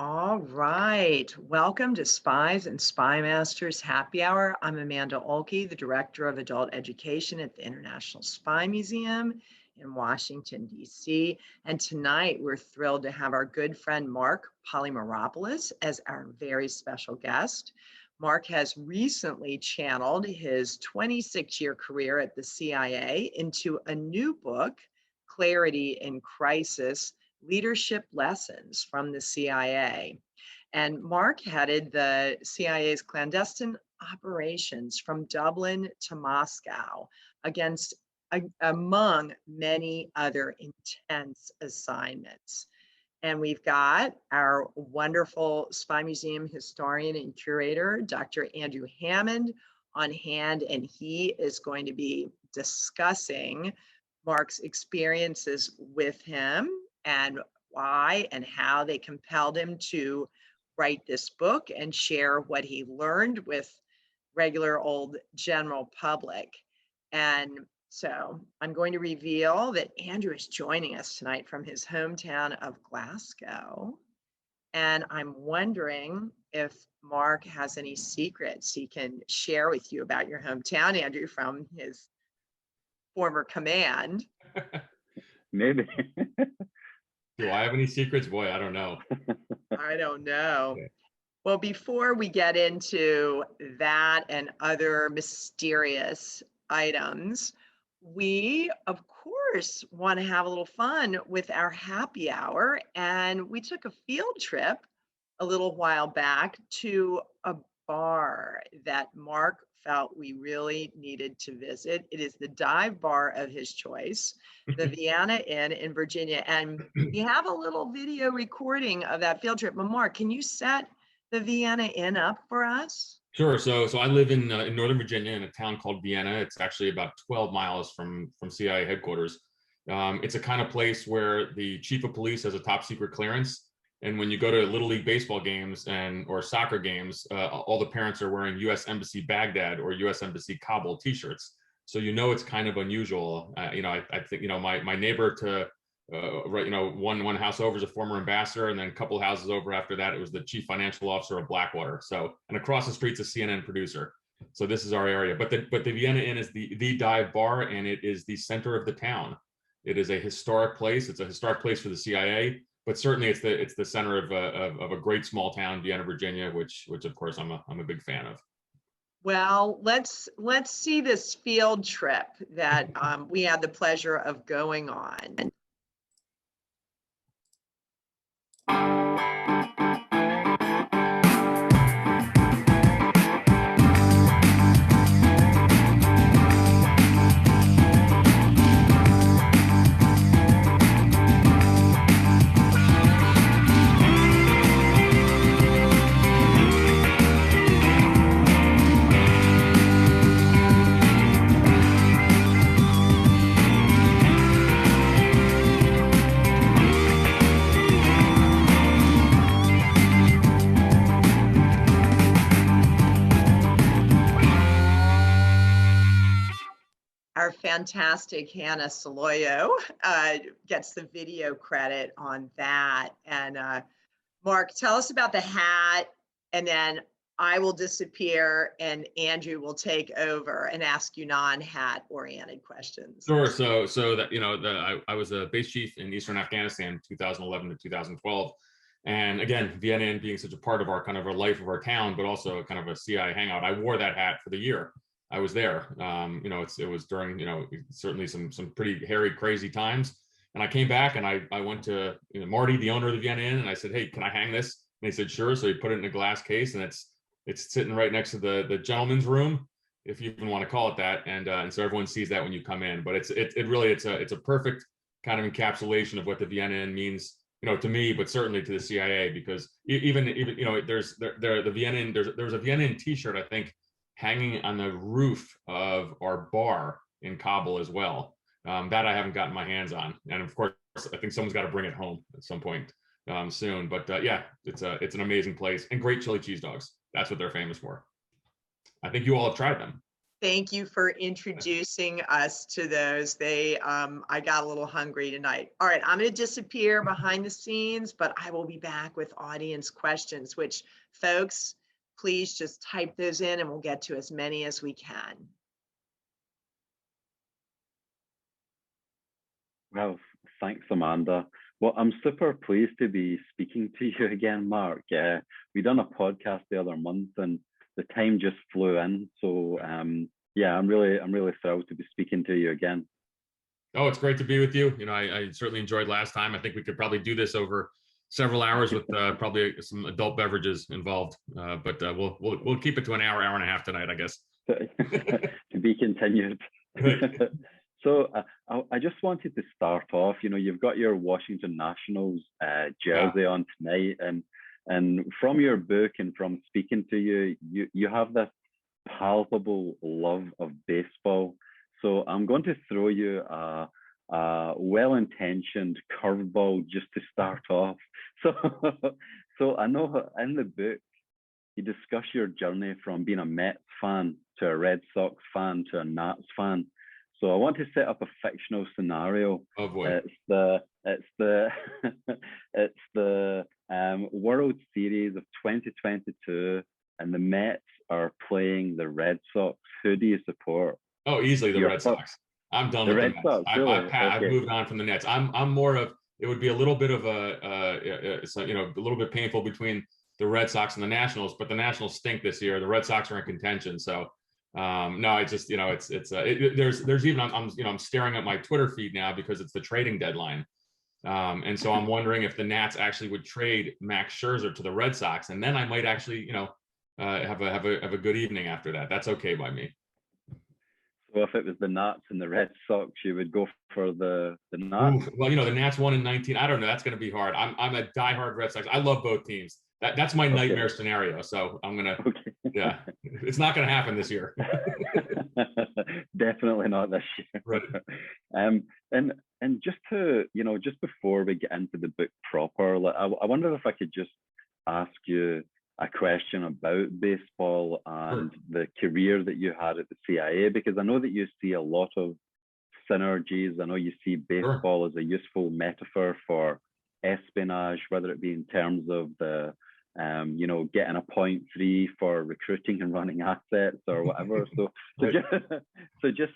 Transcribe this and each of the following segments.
All right. Welcome to Spies and Spymasters Happy Hour. I'm Amanda Olkey, the Director of Adult Education at the International Spy Museum in Washington, D.C. And tonight we're thrilled to have our good friend Marc Polymeropoulos as our very special guest. Marc has recently channeled his 26-year career at the CIA into a new book, Clarity in Crisis: Leadership Lessons from the CIA. And Marc headed the CIA's clandestine operations from Dublin to Moscow against among many other intense assignments. And we've got our wonderful Spy Museum historian and curator, Dr. Andrew Hammond, on hand, and he is going to be discussing Marc's experiences with him and why and how they compelled him to write this book and share what he learned with regular old general public. And so I'm going to reveal that Andrew is joining us tonight from his hometown of Glasgow. And I'm wondering if Marc has any secrets he can share with you about your hometown, Andrew, from his former command. Maybe. Do I have any secrets? Boy, I don't know. I don't know. Well, before we get into that and other mysterious items, we, of course, want to have a little fun with our happy hour. And we took a field trip a little while back to a bar that Marc felt we really needed to visit. It is the dive bar of his choice, the Vienna Inn in Virginia. And we have a little video recording of that field trip. But Marc, can you set the Vienna Inn up for us? Sure. So I live in Northern Virginia in a town called Vienna. It's actually about 12 miles from CIA headquarters. It's a kind of place where the chief of police has a top secret clearance. And when you go to Little League baseball games or soccer games, all the parents are wearing U.S. Embassy Baghdad or U.S. Embassy Kabul T-shirts. So it's kind of unusual. I think my neighbor to one house over is a former ambassador, and then a couple of houses over after that, it was the chief financial officer of Blackwater. So, and across the street's a CNN producer. So this is our area. But the Vienna Inn is the dive bar, and it is the center of the town. It is a historic place. It's a historic place for the CIA. But certainly, it's the center of a great small town, Vienna, Virginia, which of course I'm a big fan of. Well, let's see this field trip that we had the pleasure of going on. Our fantastic Hannah Soloyo gets the video credit on that. And Marc, tell us about the hat, and then I will disappear and Andrew will take over and ask you non-hat oriented questions. Sure. So that I was a base chief in Eastern Afghanistan, 2011 to 2012. And again, Vienna Inn being such a part of our kind of a life of our town, but also kind of a CI hangout, I wore that hat for the year I was there. It was during, certainly some pretty hairy, crazy times. And I came back and I went to Marty, the owner of the Vienna Inn, and I said, "Hey, can I hang this?" And he said, "Sure." So he put it in a glass case, and it's sitting right next to the gentleman's room, if you even want to call it that. And so everyone sees that when you come in. But it's a perfect kind of encapsulation of what the Vienna Inn means, to me, but certainly to the CIA, because even there's the Vienna Inn. There was a Vienna Inn T-shirt, I think, hanging on the roof of our bar in Kabul as well. That I haven't gotten my hands on, and of course, I think someone's got to bring it home at some point soon. But yeah, it's an amazing place, and great chili cheese dogs. That's what they're famous for. I think you all have tried them. Thank you for introducing us to those. I got a little hungry tonight. All right, I'm going to disappear behind the scenes, but I will be back with audience questions, which folks, please just type those in and we'll get to as many as we can. Well, thanks, Amanda. Well, I'm super pleased to be speaking to you again, Mark. We done a podcast the other month, and the time just flew in. So yeah, I'm really thrilled to be speaking to you again. Oh, it's great to be with you. You know, I certainly enjoyed last time. I think we could probably do this over several hours with probably some adult beverages involved. But we'll keep it to an hour and a half tonight, I guess. To be continued. So I just wanted to start off. You know, you've got your Washington Nationals jersey on tonight, and from your book and from speaking to you, you have this palpable love of baseball. So I'm going to throw you a well-intentioned curveball just to start off. So I know in the book you discuss your journey from being a Mets fan to a Red Sox fan to a Nats fan. So I want to set up a fictional scenario. Oh boy! It's the World Series of 2022, and the Mets are playing the Red Sox. Who do you support? Oh, easily the Red Sox. I'm done with the Mets. Sox, really? I've moved on from the Nets. I'm more of, it would be a little bit of a little bit painful between the Red Sox and the Nationals, but the Nationals stink this year. The Red Sox are in contention, so. No, I just, there's even, I'm staring at my Twitter feed now because it's the trading deadline. And so I'm wondering if the Nats actually would trade Max Scherzer to the Red Sox. And then I might actually, have a good evening after that. That's okay by me. So if it was the Nats and the Red Sox, you would go for the Nats? Ooh, well, the Nats won in 19. I don't know. That's going to be hard. I'm a diehard Red Sox. I love both teams. That's my nightmare scenario. So I'm going to, yeah, it's not going to happen this year. Definitely not this year. Right. And just to, just before we get into the book proper, I wonder if I could just ask you a question about baseball and the career that you had at the CIA, because I know that you see a lot of synergies. I know you see baseball as a useful metaphor for espionage, whether it be in terms of the getting a .3 for recruiting and running assets or whatever. So just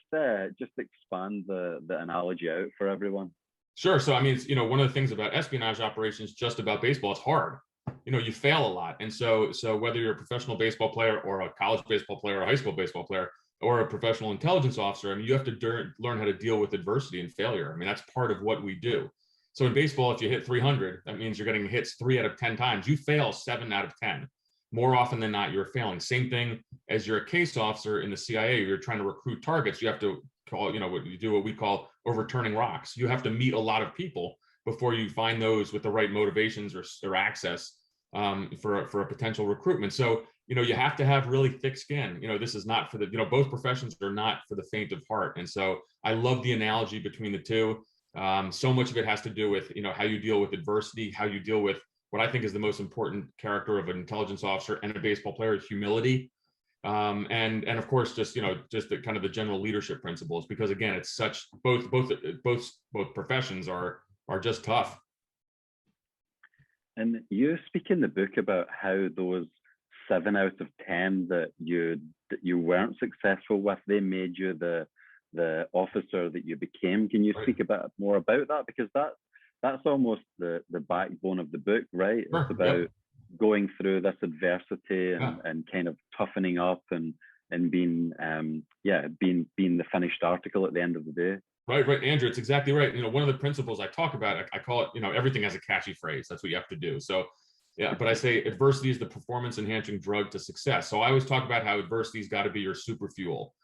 expand the analogy out for everyone. Sure. So I mean, one of the things about espionage operations, just about baseball, it's hard. You fail a lot, and so whether you're a professional baseball player or a college baseball player or a high school baseball player or a professional intelligence officer, I mean, you have to learn how to deal with adversity and failure. I mean, that's part of what we do. So in baseball, if you hit 300, that means you're getting hits 3 out of 10 times. You fail 7 out of 10. More often than not, you're failing. Same thing as you're a case officer in the CIA. You're trying to recruit targets. You have to call, what we call overturning rocks. You have to meet a lot of people before you find those with the right motivations or access for a potential recruitment. So, you have to have really thick skin. This is not for the, both professions are not for the faint of heart. And so I love the analogy between the two. So much of it has to do with, how you deal with adversity, how you deal with what I think is the most important character of an intelligence officer and a baseball player, humility. And of course, just the kind of the general leadership principles, because again, it's such, both professions are just tough. And you speak in the book about how those 7 out of 10 that you weren't successful with, they made you the officer that you became. Can you speak more about that? Because that's almost the backbone of the book, right? Sure. It's about going through this adversity and kind of toughening up and being the finished article at the end of the day. Right, Andrew, it's exactly right. One of the principles I talk about, I call it, everything has a catchy phrase. That's what you have to do. So, yeah, but I say adversity is the performance enhancing drug to success. So I always talk about how adversity's got to be your super fuel.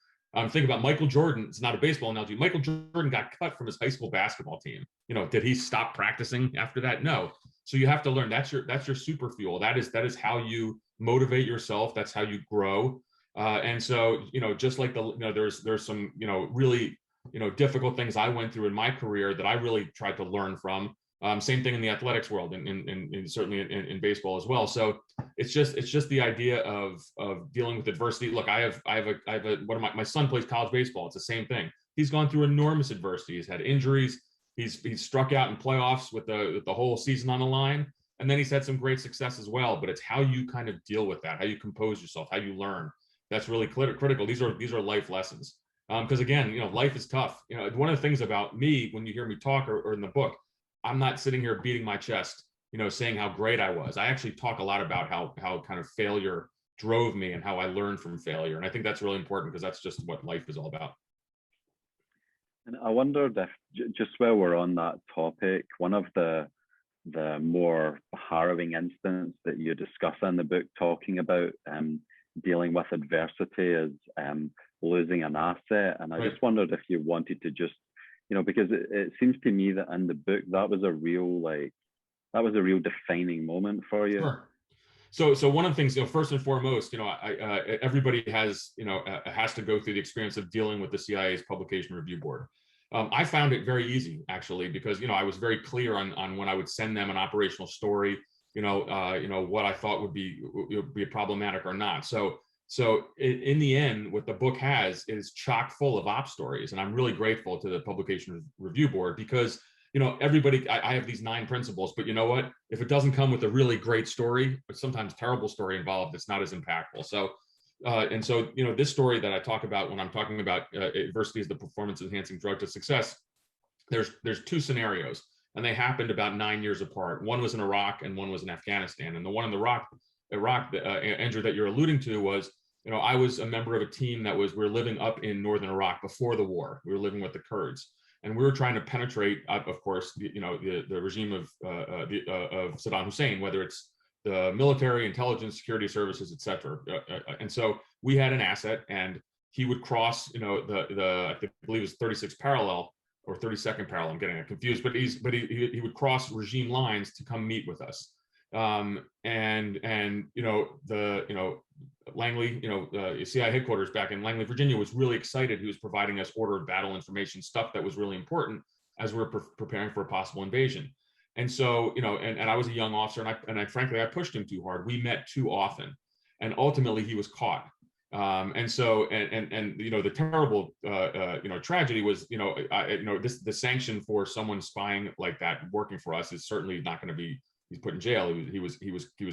Think about Michael Jordan. It's not a baseball analogy. Michael Jordan got cut from his high school basketball team. Did he stop practicing after that? No. So you have to learn. That's your super fuel. That is how you motivate yourself. That's how you grow. And so just like there's some really difficult things I went through in my career that I really tried to learn from. Same thing in the athletics world, and certainly in baseball as well. So it's just the idea of dealing with adversity. Look, I have a one of my son plays college baseball. It's the same thing. He's gone through enormous adversity. He's had injuries. He's struck out in playoffs with the whole season on the line, and then he's had some great success as well. But it's how you kind of deal with that, how you compose yourself, how you learn. That's really critical. These are life lessons. Because again, life is tough. One of the things about me, when you hear me talk or in the book, I'm not sitting here beating my chest, saying how great I was. I actually talk a lot about how kind of failure drove me and how I learned from failure. And I think that's really important because that's just what life is all about. And I wondered if, just while we're on that topic, one of the more harrowing incidents that you discuss in the book, talking about dealing with adversity, is losing an asset. And I Right. just wondered if you wanted to just, because it seems to me that in the book that was a real defining moment for you. Sure. So one of the things, first and foremost, everybody has to go through the experience of dealing with the CIA's Publication Review Board. I found it very easy, actually, because I was very clear on when I would send them an operational story, what I thought would be problematic or not. So in the end, what the book has is chock full of op stories, and I'm really grateful to the Publication Review Board because everybody, I have these 9 principles, but you know what? If it doesn't come with a really great story, or sometimes terrible story involved, it's not as impactful. So, this story that I talk about when I'm talking about adversity as the performance-enhancing drug to success, there's 2 scenarios, and they happened about 9 years apart. One was in Iraq, and one was in Afghanistan. And the one in Iraq, Andrew, that you're alluding to was, I was a member of a team that we were living up in northern Iraq before the war. We were living with the Kurds. And we were trying to penetrate, of course, the regime of Saddam Hussein, whether it's the military, intelligence, security services, et cetera. And so we had an asset, and he would cross, I believe it was 36th parallel or 32nd parallel. I'm getting it confused, but he would cross regime lines to come meet with us. Langley, CIA headquarters back in Langley, Virginia, was really excited. He was providing us order of battle information, stuff that was really important as we're preparing for a possible invasion. And so, and I was a young officer, and I frankly, I pushed him too hard. We met too often, and ultimately he was caught. The terrible, tragedy was, the sanction for someone spying like that working for us is certainly not going to be. He's put in jail. He was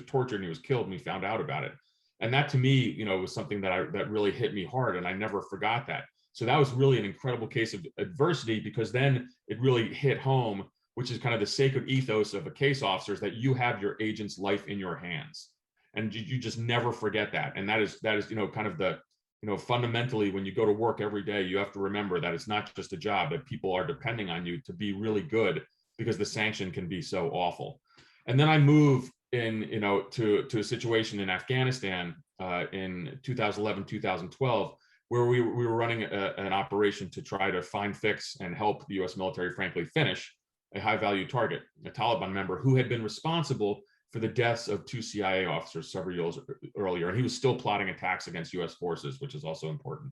tortured and he was killed, and we found out about it. And that to me, was something that really hit me hard, and I never forgot that. So that was really an incredible case of adversity, because then it really hit home, which is kind of the sacred ethos of a case officer, is that you have your agent's life in your hands, and you just never forget that. And that is kind of the fundamentally, when you go to work every day, you have to remember that it's not just a job, that people are depending on you to be really good, because the sanction can be so awful. And then I moved in, to a situation in Afghanistan in 2011, 2012, where we were running an operation to try to find, fix, and help the U.S. military, frankly, finish a high-value target, a Taliban member who had been responsible for the deaths of 2 CIA officers several years earlier, and he was still plotting attacks against U.S. forces, which is also important.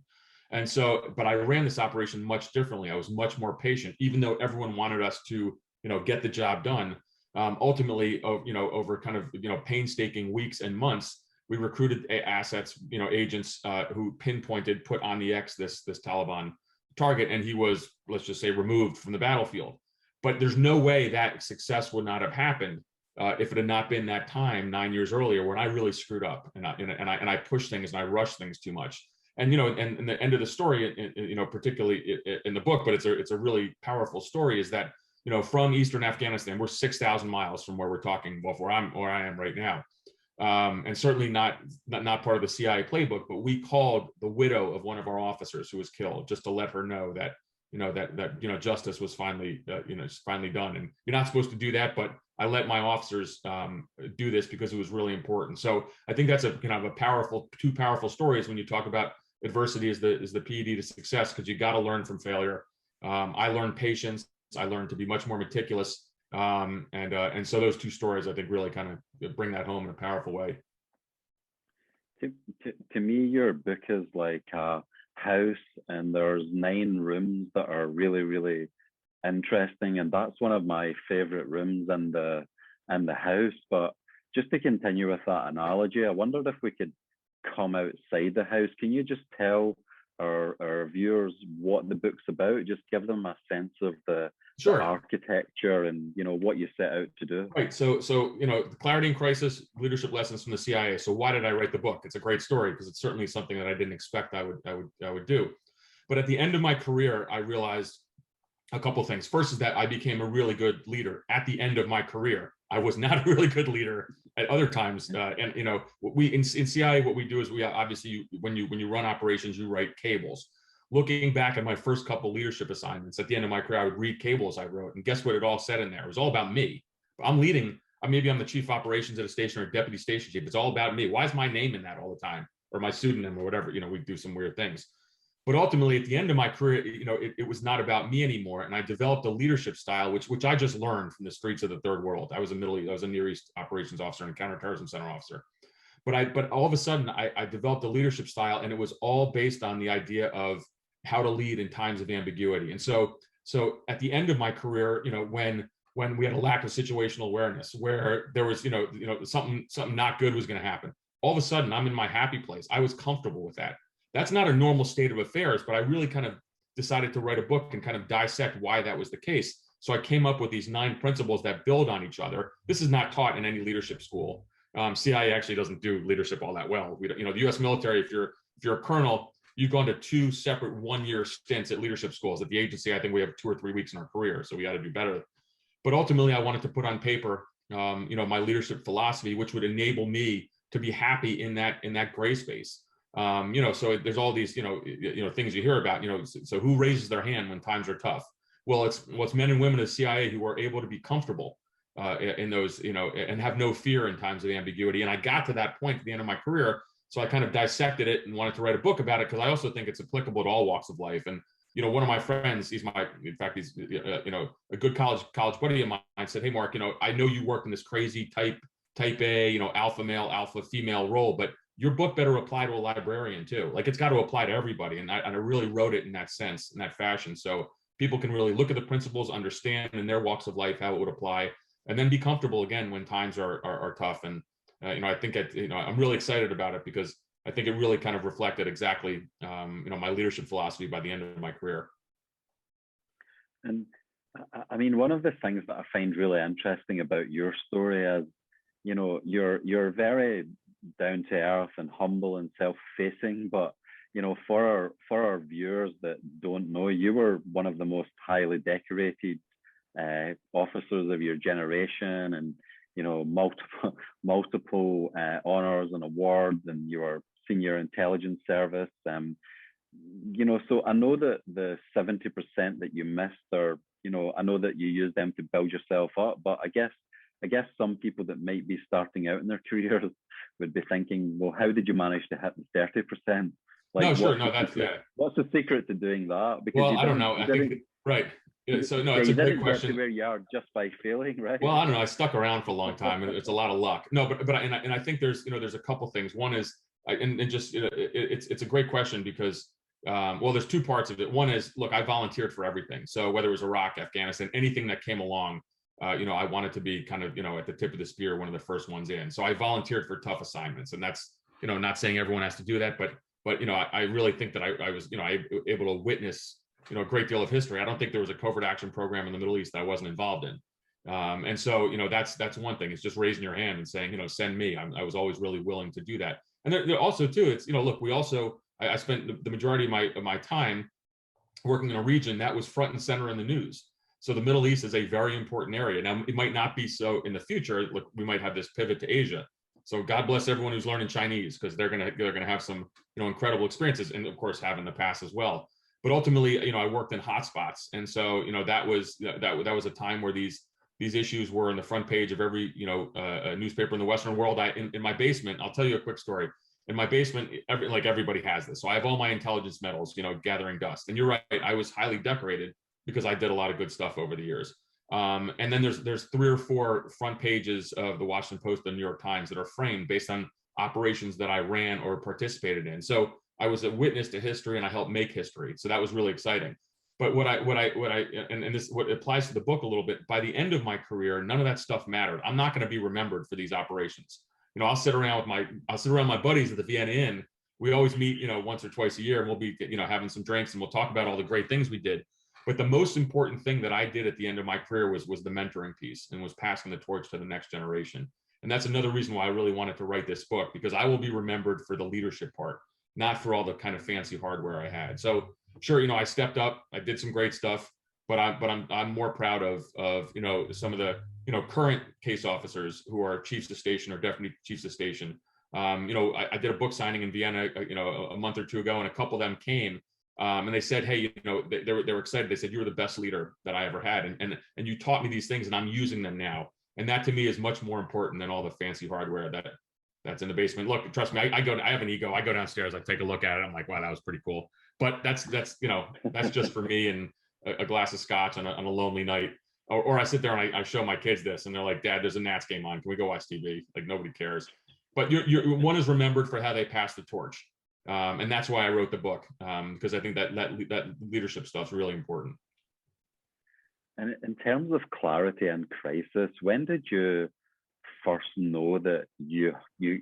And so, but I ran this operation much differently. I was much more patient, even though everyone wanted us to, get the job done. Ultimately, over kind of painstaking weeks and months, we recruited assets, agents who put on the X this Taliban target, and he was, let's just say, removed from the battlefield. But there's no way that success would not have happened if it had not been that time 9 years earlier when I really screwed up and I pushed things and I rushed things too much. And and the end of the story, particularly in the book, but it's a really powerful story, is that from Eastern Afghanistan, we're 6,000 miles from where we're talking, where I am right now, and certainly not part of the CIA playbook. But we called the widow of one of our officers who was killed, just to let her know that that justice was finally done. And you're not supposed to do that, but I let my officers do this because it was really important. So I think that's a kind of two powerful stories when you talk about adversity is the PED to success, because you got to learn from failure. I learned patience. I learned to be much more meticulous, and so those 2 stories, I think, really kind of bring that home in a powerful way. To me, your book is like a house, and there's 9 rooms that are really, really interesting, and that's one of my favorite rooms in the house. But just to continue with that analogy, I wondered if we could come outside the house. Can you just tell our viewers what the book's about? Just give them a sense of the architecture and, you know, what you set out to do. Right. So you know, Clarity in Crisis: Leadership Lessons from the CIA. So why did I write the book? It's a great story because it's certainly something that I didn't expect I would do. But at the end of my career, I realized a couple of things. First is that I became a really good leader at the end of my career. I was not a really good leader at other times. And you know, we in CIA, what we do is we obviously, when you run operations, you write cables. Looking back at my first couple leadership assignments, at the end of my career, I would read cables I wrote, and guess what? It all said in there. It was all about me. I'm leading. Maybe I'm the chief operations at a station or a deputy station chief. It's all about me. Why is my name in that all the time, or my pseudonym, or whatever? You know, we do some weird things. But ultimately, at the end of my career, you know, it was not about me anymore, and I developed a leadership style, which I just learned from the streets of the third world. I was a Near East operations officer and a counterterrorism center officer. But all of a sudden, I developed a leadership style, and it was all based on the idea of how to lead in times of ambiguity. And so at the end of my career, you know, when we had a lack of situational awareness, where there was, you know, something not good was going to happen, all of a sudden I'm in my happy place. I was comfortable with that. That's not a normal state of affairs, but I really kind of decided to write a book and kind of dissect why that was the case. So I came up with these 9 principles that build on each other. This is not taught in any leadership school. CIA actually doesn't do leadership all that well. You know, the U.S. military, if you're a colonel, you've gone to 2 separate 1-year stints at leadership schools. At the agency, I think we have 2 or 3 weeks in our career, so we got to do better. But ultimately, I wanted to put on paper, you know, my leadership philosophy, which would enable me to be happy in that gray space. You know, so there's all these, you know, things you hear about. You know, so who raises their hand when times are tough? Well, it's men and women of the CIA who are able to be comfortable in those, you know, and have no fear in times of ambiguity. And I got to that point at the end of my career. So I kind of dissected it and wanted to write a book about it because I also think it's applicable to all walks of life. And, you know, one of my friends, he's you know, a good college buddy of mine, said, "Hey, Mark, you know, I know you work in this crazy type A, you know, alpha male, alpha female role, but your book better apply to a librarian too. Like, it's got to apply to everybody." And I really wrote it in that sense, in that fashion. So people can really look at the principles, understand in their walks of life how it would apply, and then be comfortable again when times are tough. And you know, I think you know, I'm really excited about it because I think it really kind of reflected exactly, you know, my leadership philosophy by the end of my career. And I mean, one of the things that I find really interesting about your story is, you know, you're very down to earth and humble and self-facing, but, you know, for our viewers that don't know, you were one of the most highly decorated officers of your generation, and, you know, multiple honors and awards, and you were senior intelligence service. You know, so I know that the 70% that you missed, or, you know, I know that you used them to build yourself up, but I guess some people that might be starting out in their careers would be thinking, well, how did you manage to hit the 30%? Like, no, sure, no, that's what's the secret to doing that? Because well, I don't know. I think right. So no, it's a great question. Get to where you are just by failing, right? Well, I don't know. I stuck around for a long time, and it's a lot of luck. No, but I think there's, you know, there's a couple things. One is, and just, you know, it's a great question because well, there's 2 parts of it. One is, look, I volunteered for everything. So whether it was Iraq, Afghanistan, anything that came along, you know, I wanted to be kind of, you know, at the tip of the spear, one of the first ones in. So I volunteered for tough assignments, and that's, you know, not saying everyone has to do that, but you know, I really think that I was, you know, able to witness, you know, a great deal of history. I don't think there was a covert action program in the Middle East that I wasn't involved in. And so, you know, that's one thing. It's just raising your hand and saying, you know, send me. I was always really willing to do that. And there also too, it's, you know, look, we also, I spent the majority of my time working in a region that was front and center in the news. So the Middle East is a very important area. Now, it might not be so in the future. Look, we might have this pivot to Asia. So God bless everyone who's learning Chinese, because they're gonna have some, you know, incredible experiences, and of course have in the past as well. But ultimately, you know, I worked in hotspots, and so, you know, that was a time where these issues were in the front page of every, you know, newspaper in the Western world. In my basement, I'll tell you a quick story. In my basement, like everybody has this. So I have all my intelligence medals, you know, gathering dust. And you're right, I was highly decorated because I did a lot of good stuff over the years. And then there's 3 or 4 front pages of the Washington Post and New York Times that are framed based on operations that I ran or participated in. So I was a witness to history, and I helped make history. So that was really exciting. But and this what applies to the book a little bit. By the end of my career, none of that stuff mattered. I'm not going to be remembered for these operations. You know, I'll sit around my buddies at the Vienna Inn. We always meet, you know, once or twice a year, and we'll be, you know, having some drinks, and we'll talk about all the great things we did. But the most important thing that I did at the end of my career was the mentoring piece, and was passing the torch to the next generation. And that's another reason why I really wanted to write this book, because I will be remembered for the leadership part, not for all the kind of fancy hardware I had. So sure, you know, I stepped up, I did some great stuff, but I'm more proud of you know, some of the, you know, current case officers who are chiefs of station or deputy chiefs of station. You know, I did a book signing in Vienna, you know, a month or two ago, and a couple of them came, and they said, hey, you know, they were excited. They said, you were the best leader that I ever had, and you taught me these things, and I'm using them now. And that to me is much more important than all the fancy hardware that's in the basement. Look, trust me, I have an ego. I go downstairs, I take a look at it, I'm like, wow, that was pretty cool. But that's you know, that's just for me and a glass of scotch on a lonely night. Or I sit there and I show my kids this, and they're like, Dad, there's a Nats game on. Can we go watch TV? Like, nobody cares. But one is remembered for how they passed the torch, and that's why I wrote the book, because I think that leadership stuff is really important. And in terms of clarity and crisis, when did you first know that you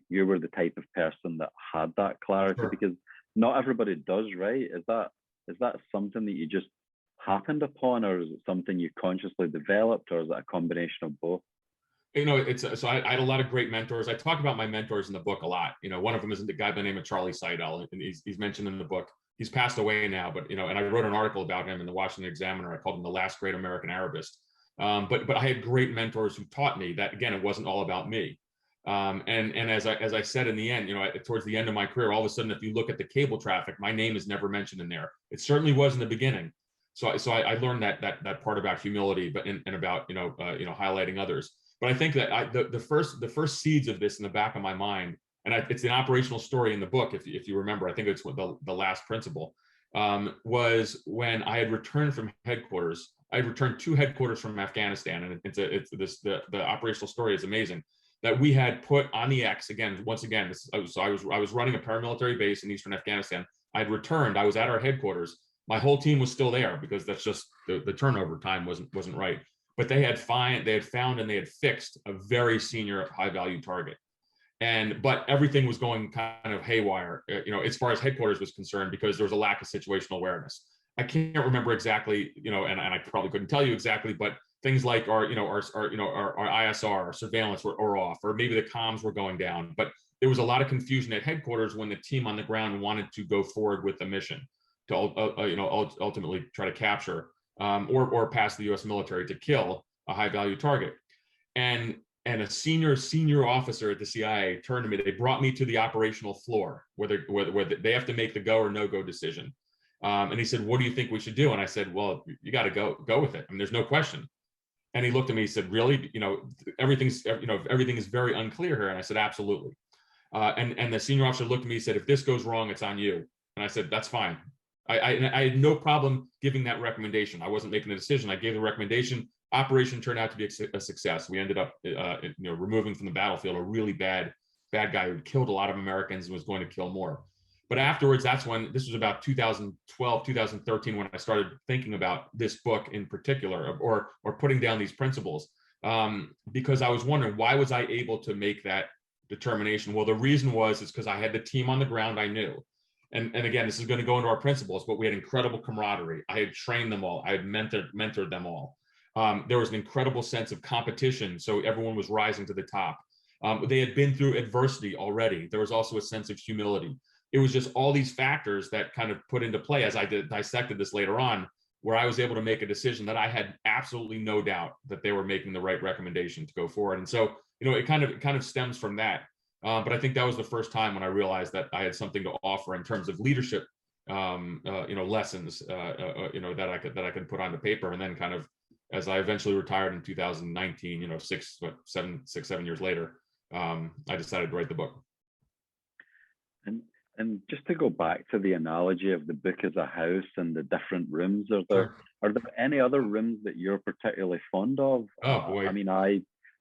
were the type of person that had that clarity? Sure. Because not everybody does, right? Is that something that you just happened upon, or is it something you consciously developed, or is it a combination of both? You know, so I had a lot of great mentors. I talk about my mentors in the book a lot. You know, one of them is the guy by the name of Charlie Seidel, and he's mentioned in the book. He's passed away now, but you know, and I wrote an article about him in the Washington Examiner. I called him the last great American Arabist. But I had great mentors who taught me that, again, it wasn't all about me. And as I said in the end, you know, towards the end of my career, all of a sudden, if you look at the cable traffic, my name is never mentioned in there. It certainly was in the beginning. So I learned that part about humility, but and about you know highlighting others. But I think that the first seeds of this in the back of my mind, and it's an operational story in the book, if you remember. I think it's the last principle, was when I had returned from headquarters. I had returned to headquarters from Afghanistan, and the operational story is amazing. That we had put on the X again. Once again, I was running a paramilitary base in eastern Afghanistan. I had returned. I was at our headquarters. My whole team was still there, because that's just the turnover time wasn't right. But they had found and they had fixed a very senior high value target. But everything was going kind of haywire, you know, as far as headquarters was concerned, because there was a lack of situational awareness. I can't remember exactly, you know, and I probably couldn't tell you exactly, but things like our ISR, our surveillance were off, or maybe the comms were going down. But there was a lot of confusion at headquarters when the team on the ground wanted to go forward with the mission to ultimately try to capture or pass the U.S. military to kill a high value target. And a senior officer at the CIA turned to me. They brought me to the operational floor where they have to make the go or no go decision. And he said, "What do you think we should do?" And I said, "Well, you got to go with it. I mean, there's no question." And he looked at me. He said, "Really? You know, everything is very unclear here." And I said, "Absolutely." And the senior officer looked at me. He said, "If this goes wrong, it's on you." And I said, "That's fine." I had no problem giving that recommendation. I wasn't making a decision. I gave the recommendation. Operation turned out to be a success. We ended up, removing from the battlefield a really bad guy who killed a lot of Americans and was going to kill more. But afterwards, that's when, this was about 2012, 2013, when I started thinking about this book in particular, or putting down these principles, because I was wondering, why was I able to make that determination? Well, the reason was because I had the team on the ground I knew. And again, this is going to go into our principles, but we had incredible camaraderie. I had trained them all. I had mentored them all. There was an incredible sense of competition, so everyone was rising to the top. They had been through adversity already. There was also a sense of humility. It was just all these factors that kind of put into play as I dissected this later on, where I was able to make a decision that I had absolutely no doubt that they were making the right recommendation to go forward. And so, you know, it kind of stems from that. But I think that was the first time when I realized that I had something to offer in terms of leadership, lessons, that I could put onto paper. And then kind of, as I eventually retired in 2019, 7 years later, I decided to write the book. And just to go back to the analogy of the book as a house and the different rooms, are there any other rooms that you're particularly fond of? Oh boy.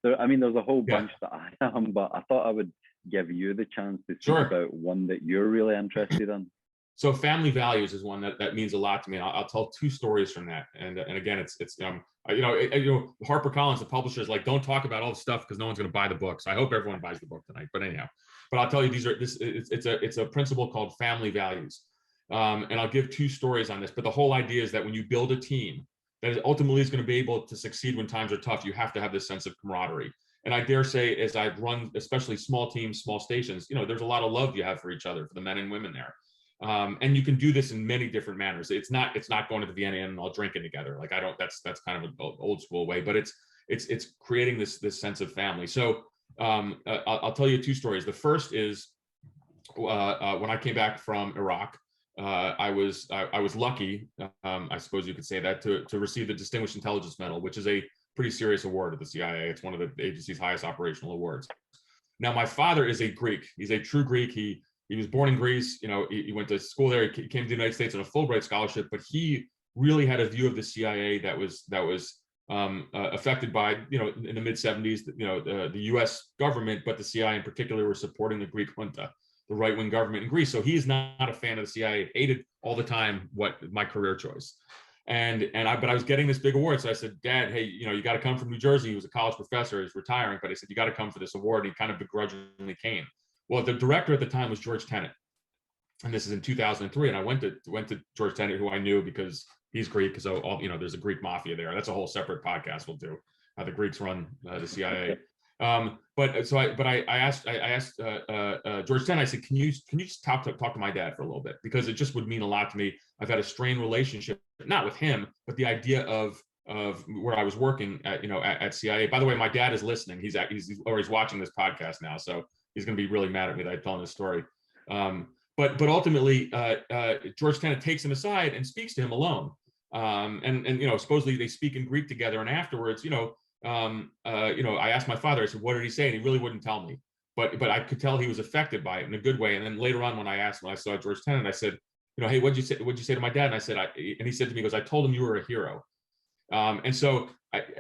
There's a whole bunch that I am, but I thought I would give you the chance to speak about one that you're really interested in. So family values is one that means a lot to me. And I'll tell two stories from that. And again, it's HarperCollins, the publisher, is like, don't talk about all the stuff because no one's going to buy the book. So I hope everyone buys the book tonight. But anyhow, but I'll tell you, it's a principle called family values. And I'll give two stories on this. But the whole idea is that when you build a team that ultimately is going to be able to succeed when times are tough, you have to have this sense of camaraderie. And I dare say, as I've run, especially small teams, small stations, there's a lot of love you have for each other, for the men and women there. And you can do this in many different manners. It's not going to the Vienna Inn and all drinking together. Like that's kind of an old school way, but it's creating this sense of family. So I'll tell you two stories. The first is when I came back from Iraq. I was lucky, I suppose you could say that, to receive the Distinguished Intelligence Medal, which is a pretty serious award at the CIA. It's one of the agency's highest operational awards. Now, my father is a Greek. He's a true Greek. He was born in Greece. He went to school there. He came to the United States on a Fulbright scholarship, but he really had a view of the CIA that was affected by, in the mid 70s, the U.S. government, but the CIA in particular were supporting the Greek junta, the right-wing government in Greece. So he's not a fan of the CIA, hated all the time my career choice. But I was getting this big award. So I said, Dad, hey, you got to come from New Jersey. He was a college professor, he's retiring, but I said, you got to come for this award. And he kind of begrudgingly came. Well, the director at the time was George Tenet. And this is in 2003. And I went to George Tenet, who I knew because he's Greek. So there's a Greek mafia there. That's a whole separate podcast we'll do, how the Greeks run the CIA. I asked George Tenet, I said, can you just talk to my dad for a little bit, because it just would mean a lot to me. I've had a strained relationship, not with him, but the idea of where I was working at CIA. By the way, my dad is listening. He's watching this podcast now, so he's going to be really mad at me that I'm telling this story. But ultimately, George Tenet takes him aside and speaks to him alone. And supposedly they speak in Greek together. And afterwards, I asked my father, I said, what did he say? And he really wouldn't tell me, but I could tell he was affected by it in a good way. And then later on, when I saw George Tenet, I said, hey, what'd you say to my dad? And I said, and he said to me, he goes, I told him you were a hero. And so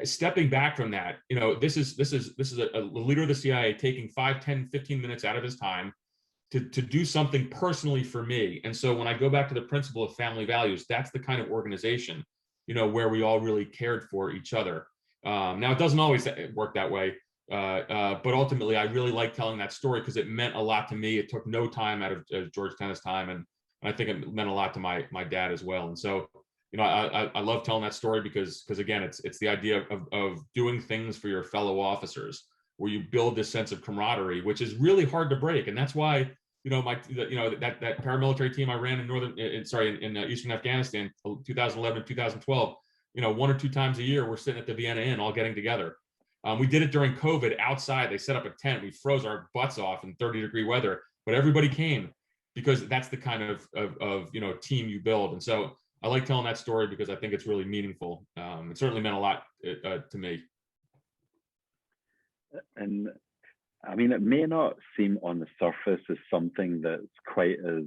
stepping back from that, this is a leader of the CIA taking 5, 10, 15 minutes out of his time to do something personally for me. And so when I go back to the principle of family values, that's the kind of organization, where we all really cared for each other. Now, it doesn't always work that way, but ultimately, I really like telling that story because it meant a lot to me. It took no time out of George Tenet's time, and I think it meant a lot to my dad as well. And so, I love telling that story because again, it's the idea of doing things for your fellow officers, where you build this sense of camaraderie, which is really hard to break. And that's why, that paramilitary team I ran in Eastern Afghanistan, 2011 and 2012. 1 or 2 times a year, we're sitting at the Vienna Inn, all getting together. We did it during COVID outside. They set up a tent. We froze our butts off in 30-degree weather, but everybody came because that's the kind of team you build. And so I like telling that story because I think it's really meaningful. It certainly meant a lot to me. And I mean, it may not seem on the surface as something that's quite as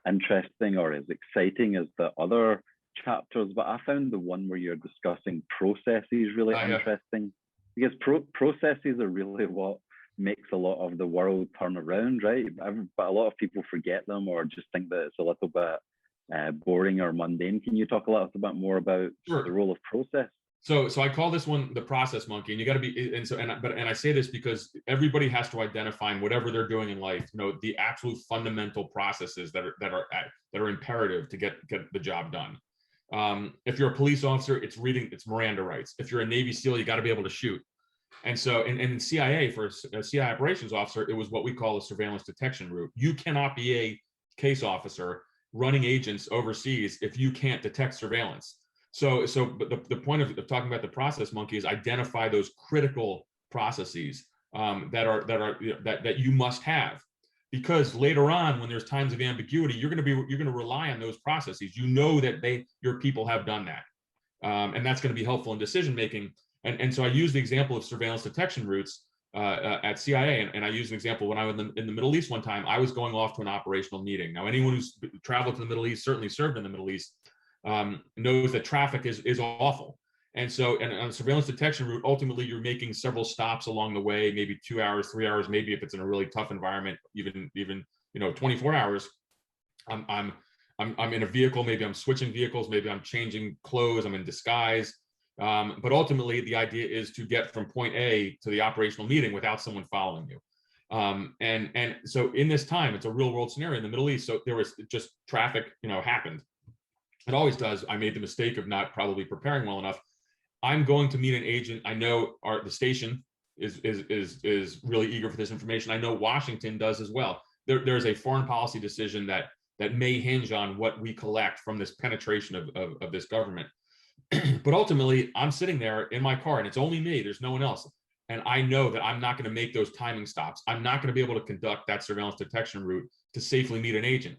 interesting or as exciting as the other chapters, but I found the one where you're discussing processes really interesting, because processes are really what makes a lot of the world turn around, right? But a lot of people forget them or just think that it's a little bit boring or mundane. Can you talk a little bit more about Sure. the role of process? So I call this one the process monkey, and you got to be, and I say this because everybody has to identify in whatever they're doing in life, the absolute fundamental processes that are imperative to get the job done. If you're a police officer, it's Miranda rights. If you're a Navy SEAL, you got to be able to shoot. And so, in CIA, for a CIA operations officer, it was what we call a surveillance detection route. You cannot be a case officer running agents overseas if you can't detect surveillance. But the point of talking about the process monkey is identify those critical processes that you must have. Because later on, when there's times of ambiguity, you're going to rely on those processes. That your people have done that, and that's going to be helpful in decision making. And so I use the example of surveillance detection routes at CIA, and I use an example when I was in the Middle East one time. I was going off to an operational meeting. Now, anyone who's traveled to the Middle East, certainly served in the Middle East, knows that traffic is awful. And so, and on a surveillance detection route, ultimately you're making several stops along the way, maybe 2 hours, 3 hours, maybe if it's in a really tough environment, even 24 hours. I'm I'm in a vehicle, maybe I'm switching vehicles, maybe I'm changing clothes, I'm in disguise. But ultimately, the idea is to get from point A to the operational meeting without someone following you. And so in this time, it's a real world scenario in the Middle East. So there was just traffic, happened. It always does. I made the mistake of not probably preparing well enough. I'm going to meet an agent. I know the station is really eager for this information. I know Washington does as well. There's a foreign policy decision that may hinge on what we collect from this penetration of this government. But ultimately, I'm sitting there in my car, and it's only me. There's no one else. And I know that I'm not going to make those timing stops. I'm not going to be able to conduct that surveillance detection route to safely meet an agent.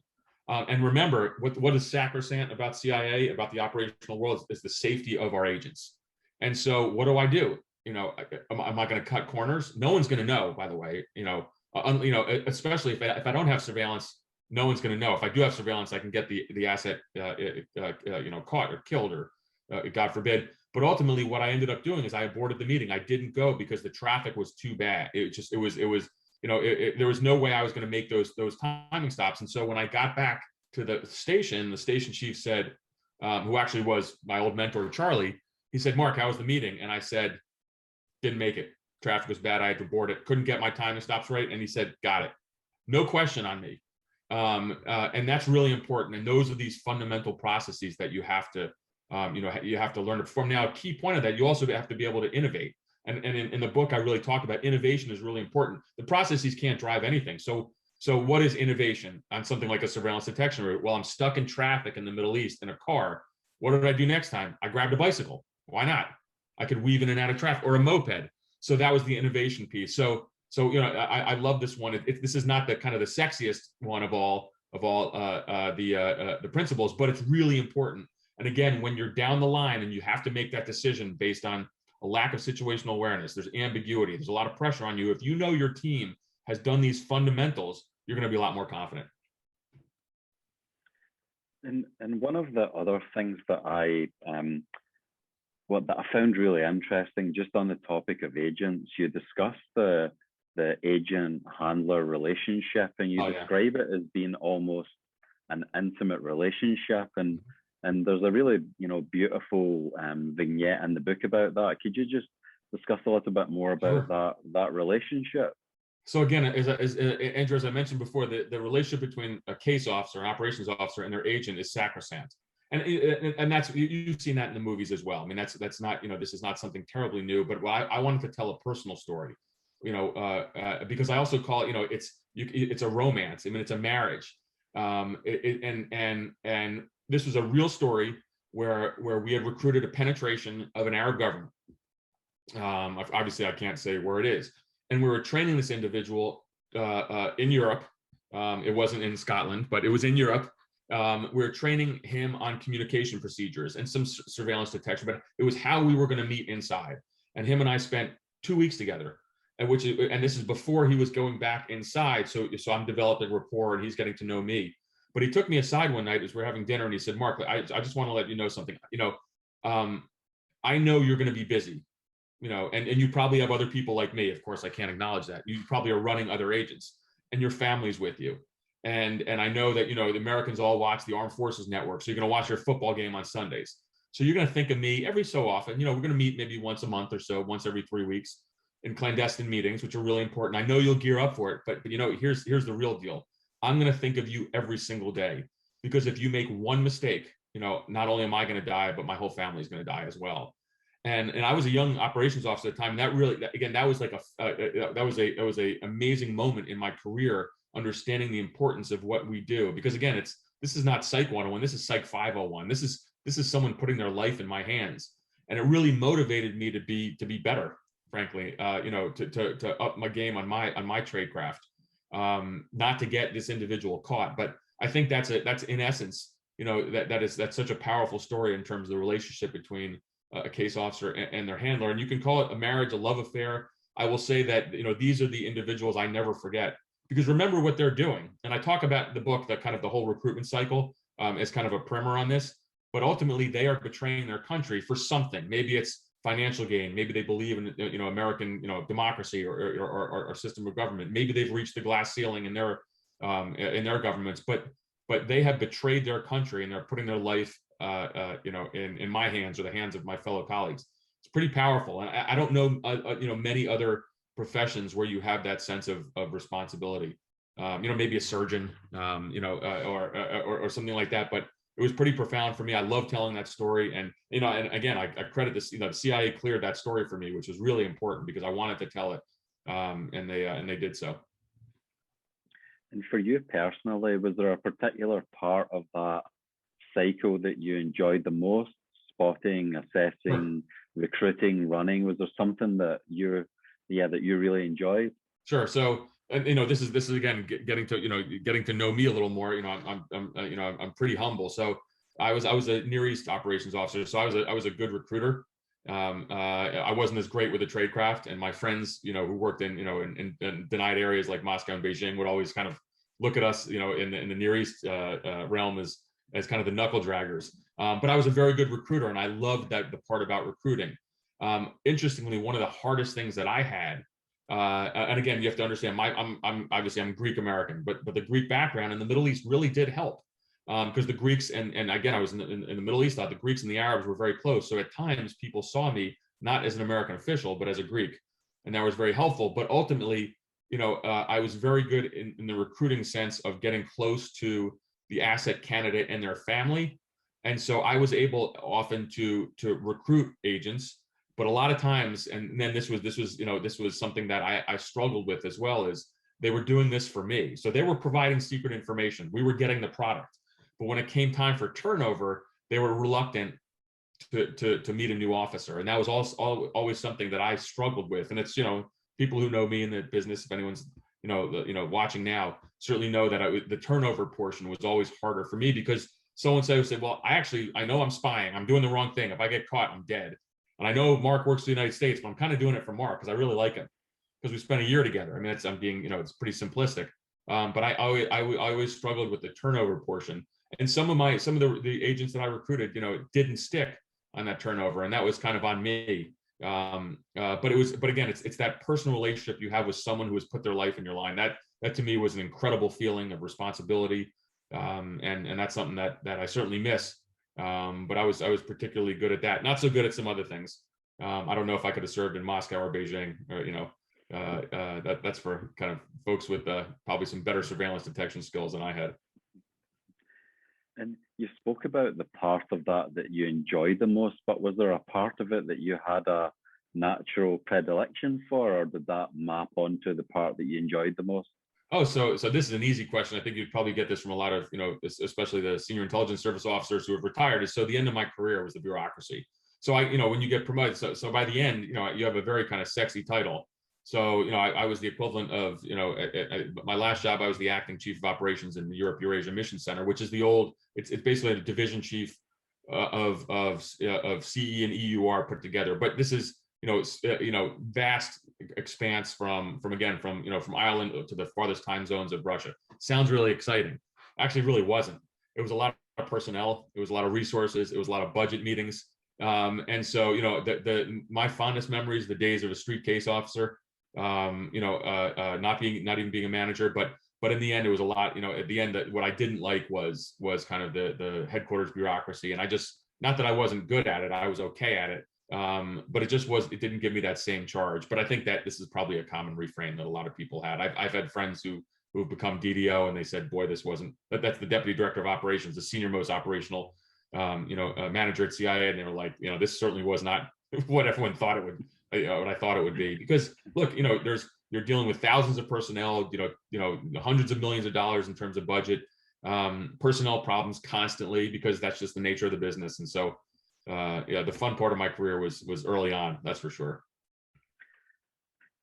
And remember, what is sacrosanct about CIA, about the operational world, is the safety of our agents. And so what do? Am I going to cut corners? No one's going to know, by the way, especially if I don't have surveillance, no one's going to know. If I do have surveillance, I can get the asset, caught or killed or God forbid. But ultimately, what I ended up doing is I aborted the meeting. I didn't go because the traffic was too bad. There was no way I was going to make those timing stops. And so when I got back to the station chief said, who actually was my old mentor, Charlie, he said, "Mark, how was the meeting?" And I said, "Didn't make it. Traffic was bad. I had to board it. Couldn't get my timing stops right." And he said, "Got it." No question on me. And that's really important. And those are these fundamental processes that you have to, you have to learn to perform. Now, a key point of that, you also have to be able to innovate. And in the book, I really talk about innovation is really important. The processes can't drive anything. So what is innovation on something like a surveillance detection route? Well, I'm stuck in traffic in the Middle East in a car. What did I do next time? I grabbed a bicycle. Why not? I could weave in and out of traffic, or a moped. So that was the innovation piece. So I love this one. This is not the kind of the sexiest one of all the principles, but it's really important. And again, when you're down the line and you have to make that decision based on a lack of situational awareness, there's ambiguity, there's a lot of pressure on you. If you know your team has done these fundamentals, you're going to be a lot more confident. And one of the other things that I found really interesting, just on the topic of agents, you discussed the agent handler relationship, and you describe it as being almost an intimate relationship. And there's a really beautiful vignette in the book about that. Could you just discuss a little bit more about that relationship? So again, Andrew, as I mentioned before, the relationship between a case officer, an operations officer, and their agent is sacrosanct. And that's, you've seen that in the movies as well. I mean, that's not, this is not something terribly new, but I wanted to tell a personal story, because I also call it, it's a romance. I mean, it's a marriage. And this was a real story where we had recruited a penetration of an Arab government. Obviously, I can't say where it is. And we were training this individual in Europe. It wasn't in Scotland, but it was in Europe. We were training him on communication procedures and some surveillance detection, but it was how we were going to meet inside. And him and I spent 2 weeks together, and this is before he was going back inside. So I'm developing rapport, and he's getting to know me. But he took me aside one night as we're having dinner, and he said, "Mark, I just want to let you know something. I know you're going to be busy, and you probably have other people like me. Of course, I can't acknowledge that. You probably are running other agents, and your family's with you. And I know that, the Americans all watch the Armed Forces Network. So you're going to watch your football game on Sundays. So you're going to think of me every so often. We're going to meet maybe once a month or so, once every 3 weeks in clandestine meetings, which are really important. I know you'll gear up for it, but here's the real deal. I'm going to think of you every single day, because if you make one mistake, not only am I going to die, but my whole family is going to die as well." And I was a young operations officer at the time. And that really, again, that was like that was a amazing moment in my career, understanding the importance of what we do. Because again, this is not Psych 101. This is Psych 501. This is someone putting their life in my hands. And it really motivated me to be better, frankly, to up my game on my trade craft, not to get this individual caught. But I think that's in essence, that's such a powerful story in terms of the relationship between a case officer and their handler. And you can call it a marriage, a love affair. I will say that, these are the individuals I never forget, because remember what they're doing. And I talk about the book, that kind of the whole recruitment cycle as kind of a primer on this, but ultimately they are betraying their country for something. Maybe it's financial gain. Maybe they believe in, American, democracy or system of government. Maybe they've reached the glass ceiling in their governments, but but they have betrayed their country and they're putting their life, you know, in my hands or the hands of my fellow colleagues. It's pretty powerful. And I don't know, you know, many other professions where you have that sense of responsibility. You know, maybe a surgeon, you know, or something like that. But it was pretty profound for me. I love telling that story. And, you know, and again, I credit this, you know, the CIA cleared that story for me, which was really important because I wanted to tell it. And they did so. And for you personally, was there a particular part of that cycle that you enjoyed the most? Spotting, assessing, recruiting, running? Was there something that you really enjoyed? Sure. So, and you know, this is again getting to know me a little more. You know, I'm pretty humble. So I was a Near East operations officer. So I was a good recruiter. I wasn't as great with the tradecraft, and my friends, you know, who worked in, you know, in denied areas like Moscow and Beijing would always kind of look at us, you know, in the Near East realm as kind of the knuckle draggers. But I was a very good recruiter, and I loved the part about recruiting. Interestingly, one of the hardest things that I had, and again, you have to understand, I'm obviously Greek American, but the Greek background in the Middle East really did help. Because the Greeks and again, I was in the Middle East, the Greeks and the Arabs were very close. So at times people saw me not as an American official, but as a Greek. And that was very helpful. But ultimately, you know, I was very good in the recruiting sense of getting close to the asset candidate and their family. And so I was able often to recruit agents. But a lot of times, and then this was, you know, this was something that I struggled with as well, is they were doing this for me. So they were providing secret information. We were getting the product. But when it came time for turnover, they were reluctant to meet a new officer. And that was always something that I struggled with. And it's, you know, people who know me in the business, if anyone's, you know, watching now, certainly know that the turnover portion was always harder for me, because someone said, well, I know I'm spying. I'm doing the wrong thing. If I get caught, I'm dead. And I know Mark works for the United States, but I'm kind of doing it for Mark because I really like him, because we spent a year together. I mean, I'm being, you know, it's pretty simplistic. But I always struggled with the turnover portion. And some of the agents that I recruited, you know, didn't stick on that turnover, and that was kind of on me. But again, it's that personal relationship you have with someone who has put their life in your line. That to me was an incredible feeling of responsibility, and that's something that I certainly miss. But I was particularly good at that. Not so good at some other things. I don't know if I could have served in Moscow or Beijing, or, you know, that's for kind of folks with probably some better surveillance detection skills than I had. And you spoke about the part of that you enjoyed the most, but was there a part of it that you had a natural predilection for, or did that map onto the part that you enjoyed the most? Oh, so this is an easy question. I think you'd probably get this from a lot of, you know, especially the senior intelligence service officers who have retired. So the end of my career was the bureaucracy. So you know, when you get promoted, so by the end, you know, you have a very kind of sexy title. So, you know, I was the equivalent of, you know, at my last job, I was the acting chief of operations in the Eurasia Mission Center, which is the old, it's basically a division chief of CE and EUR put together. But this is, you know, vast expanse from Ireland to the farthest time zones of Russia. Sounds really exciting. Actually, really wasn't. It was a lot of personnel. It was a lot of resources. It was a lot of budget meetings. And so, you know, my fondest memories, the days of a street case officer, you know, not even being a manager, but in the end, it was a lot, you know, at the end, that what I didn't like was kind of the headquarters bureaucracy. And I just, not that I wasn't good at it, I was okay at it. But it didn't give me that same charge. But I think that this is probably a common refrain that a lot of people had. I've had friends who've become DDO, and they said, boy, that's the deputy director of operations, the senior most operational, you know, manager at CIA. And they were like, you know, this certainly was not what everyone thought it would, what I thought it would be. Because look, you know, you're dealing with thousands of personnel, you know, hundreds of millions of dollars in terms of budget, personnel problems constantly, because that's just the nature of the business. And so, yeah, the fun part of my career was early on, that's for sure.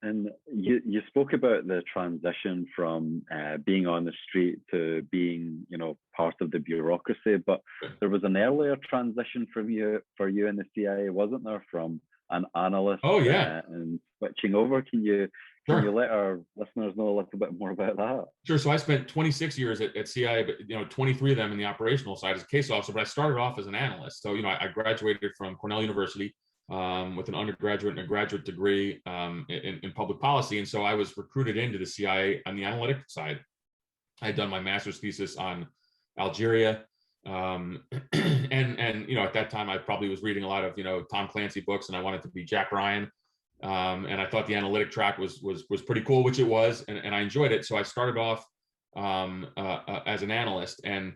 And you spoke about the transition from being on the street to being, you know, part of the bureaucracy, but there was an earlier transition for you in the CIA, wasn't there, from an analyst? Oh yeah. And switching over. Can you let our listeners know a little bit more about that? Sure. So I spent 26 years at CIA, but, you know, 23 of them in the operational side as a case officer, but I started off as an analyst. So, you know, I graduated from Cornell University with an undergraduate and a graduate degree in public policy. And so I was recruited into the CIA on the analytic side. I had done my master's thesis on Algeria. And you know, at that time I probably was reading a lot of, you know, Tom Clancy books, and I wanted to be Jack Ryan. And I thought the analytic track was pretty cool, which it was, and I enjoyed it. So I started off as an analyst, and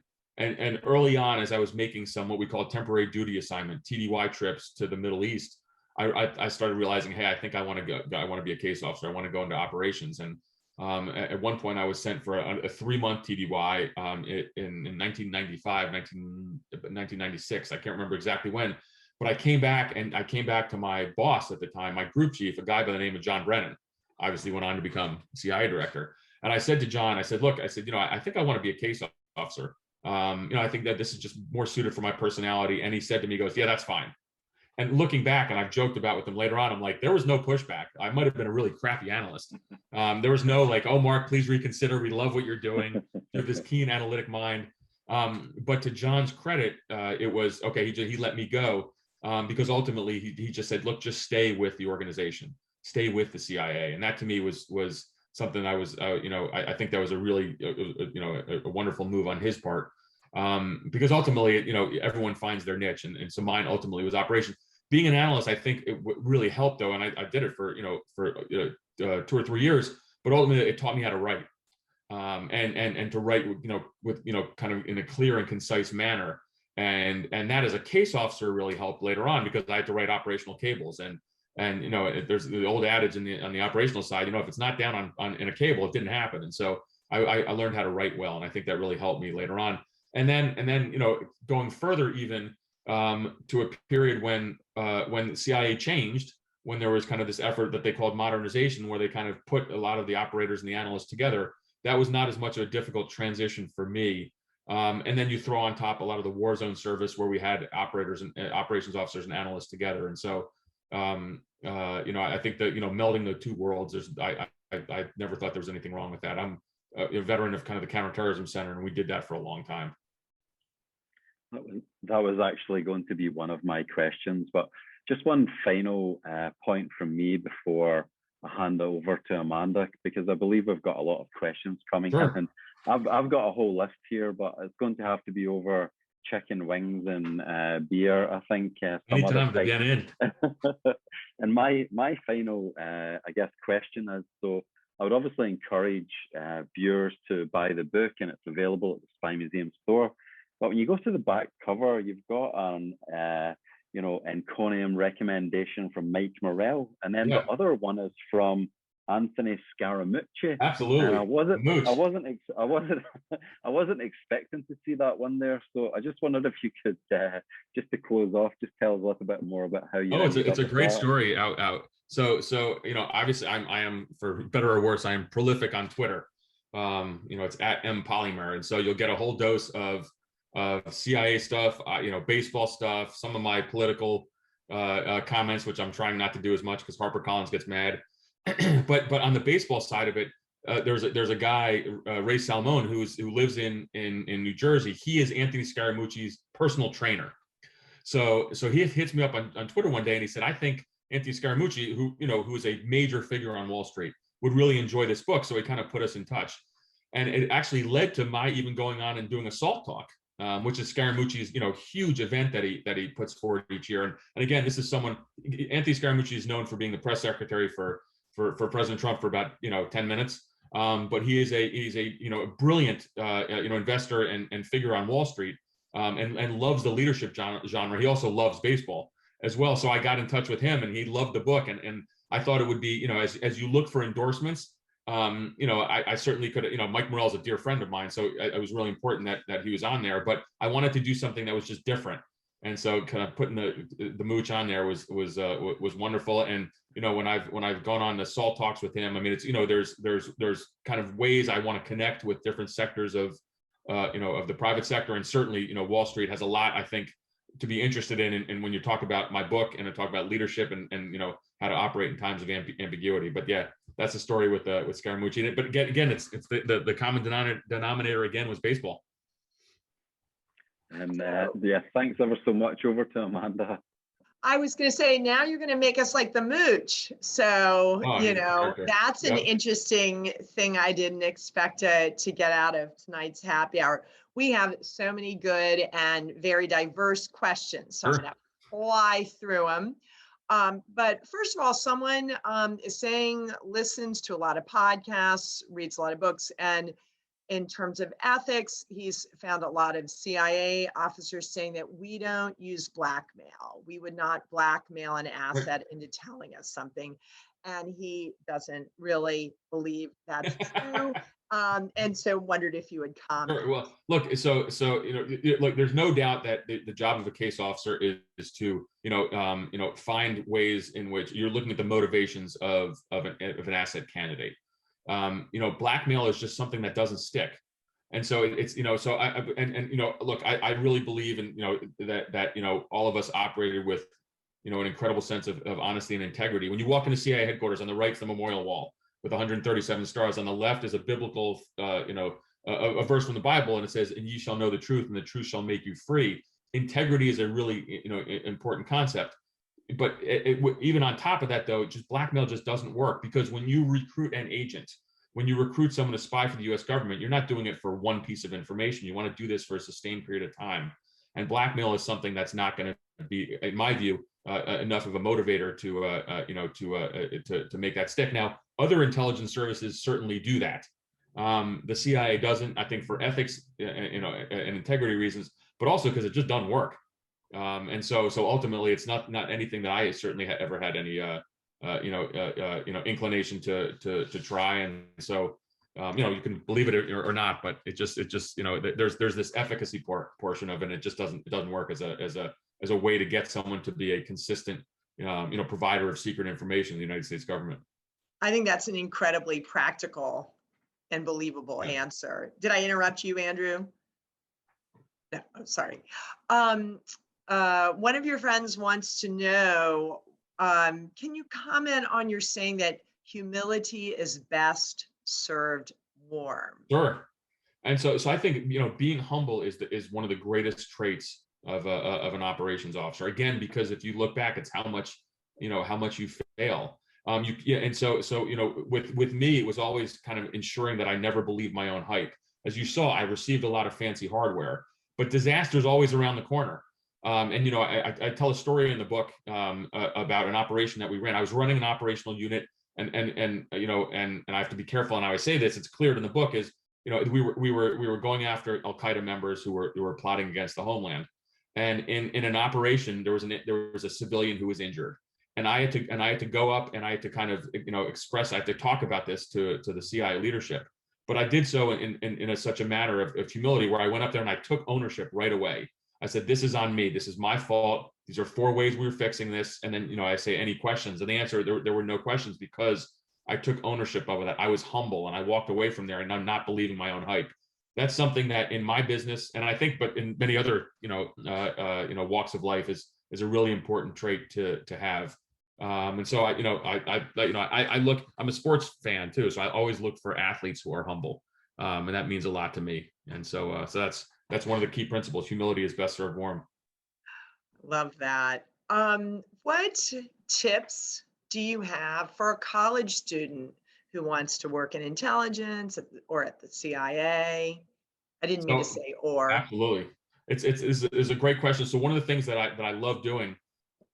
early on, as I was making some what we call temporary duty assignment (TDY) trips to the Middle East, I started realizing, hey, I think I want to go. I want to be a case officer. I want to go into operations. And at one point, I was sent for a 3-month TDY in 1996. I can't remember exactly when. But I came back to my boss at the time, my group chief, a guy by the name of John Brennan, obviously went on to become CIA director. And I said to John, I said, look, I said, you know, I think I want to be a case officer. You know, I think that this is just more suited for my personality. And he said to me, he goes, yeah, that's fine. And looking back, and I've joked about with him later on, I'm like, there was no pushback. I might have been a really crappy analyst. There was no like, oh, Mark, please reconsider. We love what you're doing. You have this keen analytic mind. But to John's credit, it was, okay, he let me go. Because ultimately he just said, look, just stay with the organization, stay with the CIA. And that to me was something I was, you know, I think that was a really, you know, a wonderful move on his part. Because ultimately, you know, everyone finds their niche. And so mine ultimately was operations. Being an analyst, I think it really helped though. And I did it for, you know, for 2 or 3 years, but ultimately it taught me how to write. And to write, you know, with, you know, kind of in a clear and concise manner. And that as a case officer really helped later on, because I had to write operational cables. And you know, there's the old adage on the operational side, you know, if it's not down on in a cable, it didn't happen. And so I learned how to write well. And I think that really helped me later on. And then, you know, going further even to a period when the CIA changed, when there was kind of this effort that they called modernization, where they kind of put a lot of the operators and the analysts together. That was not as much of a difficult transition for me. And then you throw on top a lot of the war zone service, where we had operators and operations officers and analysts together. And so, you know, I think that, you know, melding the two worlds, I never thought there was anything wrong with that. I'm a veteran of kind of the counterterrorism center, and we did that for a long time. That was actually going to be one of my questions, but just one final point from me before I hand over to Amanda, because I believe we've got a lot of questions coming Sure. in. I've got a whole list here, but it's going to have to be over chicken wings and beer, I think. Anytime to get in. And my final, I guess, question is, so I would obviously encourage viewers to buy the book, and it's available at the Spy Museum store. But when you go to the back cover, you've got an you know, encomium recommendation from Mike Morrell, and then the other one is from Anthony Scaramucci. Absolutely. And I wasn't expecting to see that one there. So I just wondered if you could, just to close off, just tell us a little bit more about how you. Oh, it's a great story. Out. So you know, obviously I am, for better or worse, I am prolific on Twitter. You know, it's at @mpolymer, and so you'll get a whole dose of CIA stuff, you know, baseball stuff, some of my political comments, which I'm trying not to do as much because HarperCollins gets mad. but on the baseball side of it, there's a guy, Ray Salmon, who lives in New Jersey. He is Anthony Scaramucci's personal trainer. So he hits me up on Twitter one day, and he said, I think Anthony Scaramucci, who is a major figure on Wall Street, would really enjoy this book. So he kind of put us in touch. And it actually led to my even going on and doing a SALT Talk, which is Scaramucci's, you know, huge event that he puts forward each year. And again, this is someone, Anthony Scaramucci is known for being the press secretary for President Trump for about, you know, 10 minutes. But he's a you know, a brilliant you know, investor and figure on Wall Street, and loves the leadership genre. He also loves baseball as well. So I got in touch with him, and he loved the book, and I thought it would be, you know, as you look for endorsements, you know, I certainly could, you know, Mike Morrell is a dear friend of mine, so it was really important that he was on there, but I wanted to do something that was just different. And so kind of putting the mooch on there was wonderful. And, you know, when I've gone on the SALT Talks with him, I mean, it's, you know, there's kind of ways I want to connect with different sectors of, you know, of the private sector. And certainly, you know, Wall Street has a lot, I think, to be interested in. And when you talk about my book and I talk about leadership and, you know, how to operate in times of ambiguity. But yeah, that's the story with Scaramucci. But again, it's the common denominator again was baseball. And yeah, thanks ever so much. Over to Amanda. I was going to say, now you're going to make us like the mooch. So, you know, that's an interesting thing I didn't expect to get out of tonight's happy hour. We have so many good and very diverse questions, so I'm Sure. going to fly through them. But first of all, someone is saying listens to a lot of podcasts, reads a lot of books, and in terms of ethics, he's found a lot of CIA officers saying that we don't use blackmail. We would not blackmail an asset into telling us something. And he doesn't really believe that's true. And so wondered if you would comment. Sure. Well, look, so look, there's no doubt that the job of a case officer is to find ways in which you're looking at the motivations of an asset candidate. Blackmail is just something that doesn't stick, and so it's so look, I really believe in that all of us operated with an incredible sense of honesty and integrity. When you walk into CIA headquarters, on the right is the memorial wall with 137 stars. On the left is a biblical a verse from the Bible, and it says, "And ye shall know the truth, and the truth shall make you free." Integrity is a really important concept. But even on top of that, though, just blackmail just doesn't work, because when you recruit an agent, when you recruit someone to spy for the U.S. government, you're not doing it for one piece of information. You want to do this for a sustained period of time. And blackmail is something that's not going to be, in my view, enough of a motivator to make that stick. Now, other intelligence services certainly do that. The CIA doesn't, I think, for ethics, and integrity reasons, but also because it just doesn't work. And so ultimately, it's not anything that I certainly ever had any inclination to try. And so you can believe it or not, but it just there's this efficacy portion of it, and it just doesn't work as a way to get someone to be a consistent provider of secret information in the United States government. I think that's an incredibly practical and believable answer. Did I interrupt you, Andrew? No, I'm sorry. One of your friends wants to know, can you comment on your saying that humility is best served warm? Sure. And so I think being humble is one of the greatest traits of an operations officer. Again, because if you look back, it's how much you fail. And so with me, it was always kind of ensuring that I never believed my own hype. As you saw, I received a lot of fancy hardware, but disaster is always around the corner. I tell a story in the book about an operation that we ran. I was running an operational unit, and I have to be careful, and I always say this. It's clear in the book is we were going after Al Qaeda members who were plotting against the homeland, and in an operation there was a civilian who was injured, and I had to go up and I had to kind of express. I had to talk about this to the CIA leadership, but I did so in such a manner of humility, where I went up there and I took ownership right away. I said, "This is on me. This is my fault. These are 4 ways we were fixing this." And then, I say, "Any questions?" And the answer, there were no questions, because I took ownership of that. I was humble, and I walked away from there, and I'm not believing my own hype. That's something that in my business, and I think, but in many other, walks of life, is a really important trait to have. And so I look. I'm a sports fan too, so I always look for athletes who are humble, and that means a lot to me. And so that's one of the key principles. Humility is best served warm. Love that. What tips do you have for a college student who wants to work in intelligence or at the CIA? I didn't mean to say or. Absolutely. It's a great question. So one of the things that I love doing,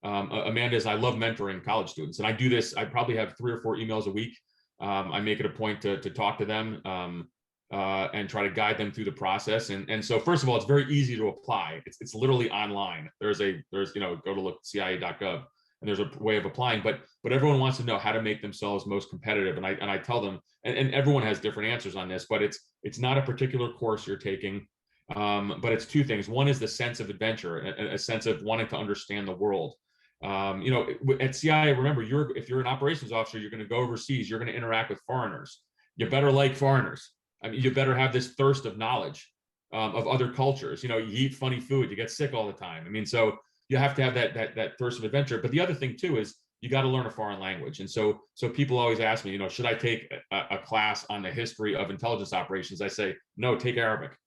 Amanda, is I love mentoring college students. And I do this, I probably have 3 or 4 emails a week. I make it a point to talk to them and try to guide them through the process. And so first of all, it's very easy to apply. It's literally online. There's go to look CIA.gov, and there's a way of applying, but everyone wants to know how to make themselves most competitive. And I tell them, and everyone has different answers on this, but it's not a particular course you're taking, but it's 2 things. One is the sense of adventure, a sense of wanting to understand the world. At CIA, remember, if you're an operations officer, you're going to go overseas, you're going to interact with foreigners. You better like foreigners. I mean, you better have this thirst of knowledge of other cultures. You eat funny food, you get sick all the time. I mean, so you have to have that thirst of adventure. But the other thing too is you got to learn a foreign language. And so people always ask me, should I take a class on the history of intelligence operations? I say, no, take Arabic,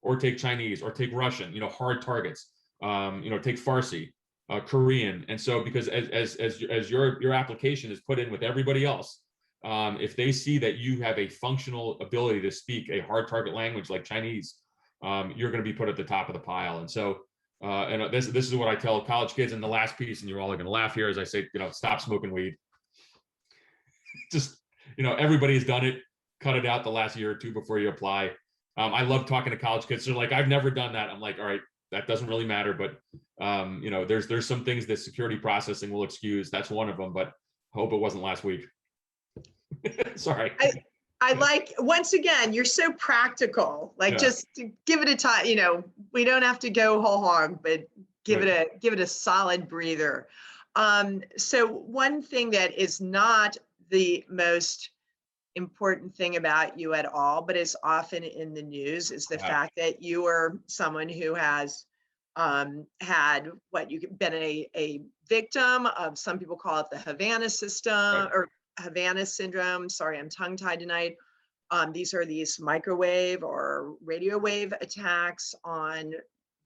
or take Chinese, or take Russian. Hard targets. Take Farsi, Korean. And so because as your application is put in with everybody else, if they see that you have a functional ability to speak a hard target language like Chinese, you're going to be put at the top of the pile. And so, and this is what I tell college kids in the last piece, and you're all going to laugh here as I say, stop smoking weed. Just, everybody's done it. Cut it out the last year or two before you apply. I love talking to college kids. They're like, I've never done that. I'm like, all right, that doesn't really matter. But, there's some things that security processing will excuse. That's one of them, but hope it wasn't last week. Sorry. I like, once again, you're so practical, like just to give it a time, we don't have to go whole hog, but give it a solid breather. So one thing that is not the most important thing about you at all, but is often in the news, is the fact that you are someone who has had been a victim of, some people call it the Havana system or Havana syndrome. Sorry, I'm tongue-tied tonight. These are these microwave or radio wave attacks on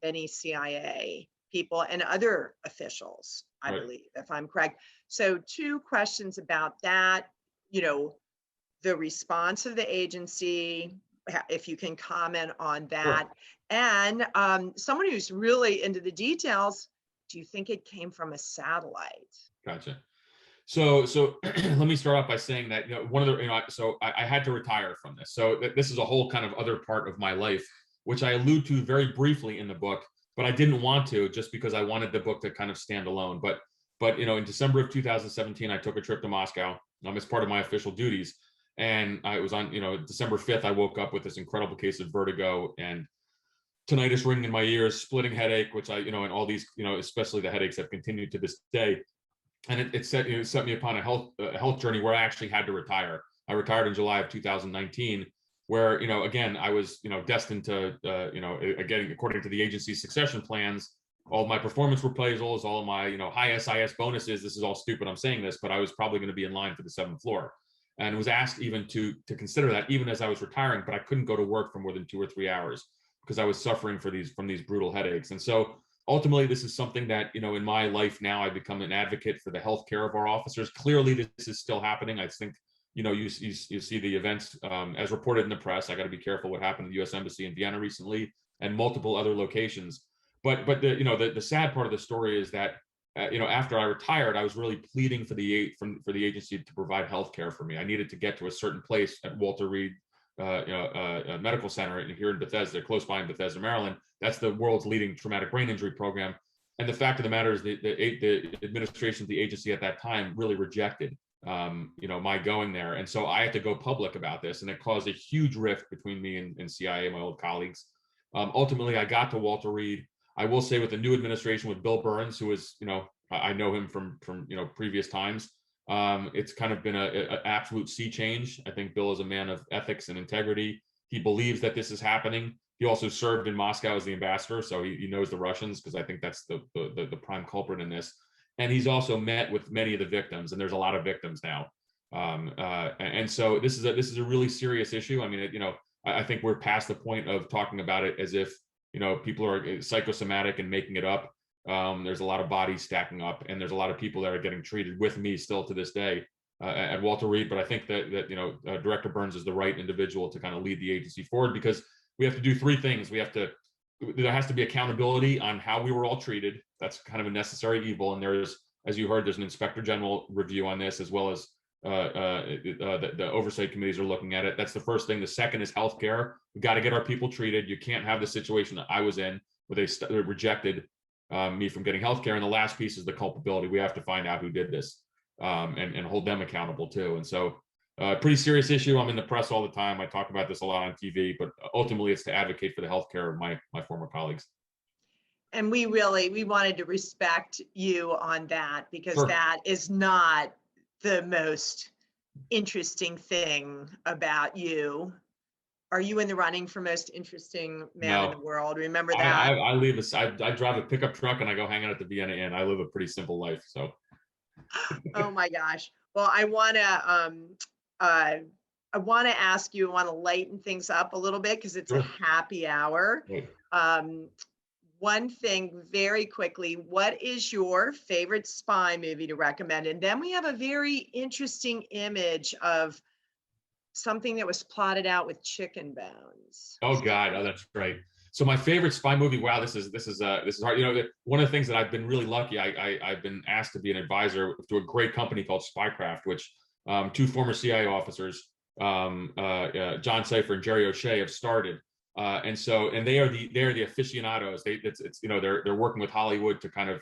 many CIA people and other officials, I believe, if I'm correct. So 2 questions about that, the response of the agency, if you can comment on that. And someone who's really into the details, do you think it came from a satellite? Gotcha. So let me start off by saying that, one of the, so I had to retire from this. So this is a whole kind of other part of my life, which I allude to very briefly in the book, but I didn't want to, just because I wanted the book to kind of stand alone. But in December of 2017, I took a trip to Moscow as part of my official duties. And I was on, December 5th, I woke up with this incredible case of vertigo and tinnitus ringing in my ears, splitting headache, which and all these, especially the headaches have continued to this day. And it set me upon a health journey where I actually had to retire. I retired in July of 2019, where, again, I was, destined to, again, according to the agency's succession plans, all my performance appraisals, all of my, high SIS bonuses, this is all stupid, I'm saying this, but I was probably going to be in line for the 7th floor. And was asked even to consider that even as I was retiring, but I couldn't go to work for more than 2 or 3 hours because I was suffering from these brutal headaches. And so ultimately, this is something that, in my life now, I've become an advocate for the health care of our officers. Clearly, this is still happening. I think, you see the events as reported in the press. I got to be careful what happened at the U.S. Embassy in Vienna recently and multiple other locations. But the sad part of the story is that, after I retired, I was really pleading for the agency to provide health care for me. I needed to get to a certain place at Walter Reed Medical Center here in Bethesda, close by in Bethesda, Maryland. That's the world's leading traumatic brain injury program. And the fact of the matter is the administration of the agency at that time really rejected, my going there. And so I had to go public about this, and it caused a huge rift between me and CIA, my old colleagues. Ultimately, I got to Walter Reed. I will say with the new administration with Bill Burns, who is, I know him from previous times. It's kind of been an absolute sea change. I think Bill is a man of ethics and integrity. He believes that this is happening. He also served in Moscow as the ambassador, so he knows the Russians, because I think that's the prime culprit in this. And he's also met with many of the victims, and there's a lot of victims now. And so this is a really serious issue. I mean, I think we're past the point of talking about it as if people are psychosomatic and making it up. There's a lot of bodies stacking up, and there's a lot of people that are getting treated with me still to this day at Walter Reed. But I think that Director Burns is the right individual to kind of lead the agency forward, because we have to do 3 things. There has to be accountability on how we were all treated. That's kind of a necessary evil. And there's, as you heard, there's an Inspector General review on this, as well as the oversight committees are looking at it. That's the first thing. The second is healthcare. We've got to get our people treated. You can't have the situation that I was in, where they rejected me from getting healthcare. And the last piece is the culpability. We have to find out who did this and hold them accountable too. And so pretty serious issue. I'm in the press all the time. I talk about this a lot on TV, but ultimately it's to advocate for the healthcare of my former colleagues. And we wanted to respect you on that, because Sure. That is not the most interesting thing about you. Are you in the running for most interesting man in the world? Remember that? I drive a pickup truck and I go hang out at the Vienna Inn. I live a pretty simple life. So. Oh my gosh. Well, I want to ask you, I want to lighten things up a little bit, because it's a happy hour. Right. One thing very quickly, what is your favorite spy movie to recommend? And then we have a very interesting image of something that was plotted out with chicken bones. Oh God, oh, that's right. So my favorite spy movie. Wow, this is hard. You know, one of the things that I've been really lucky. I've been asked to be an advisor to a great company called Spycraft, which two former CIA officers, John Cipher and Jerry O'Shea, have started. And they are the aficionados. They're working with Hollywood to kind of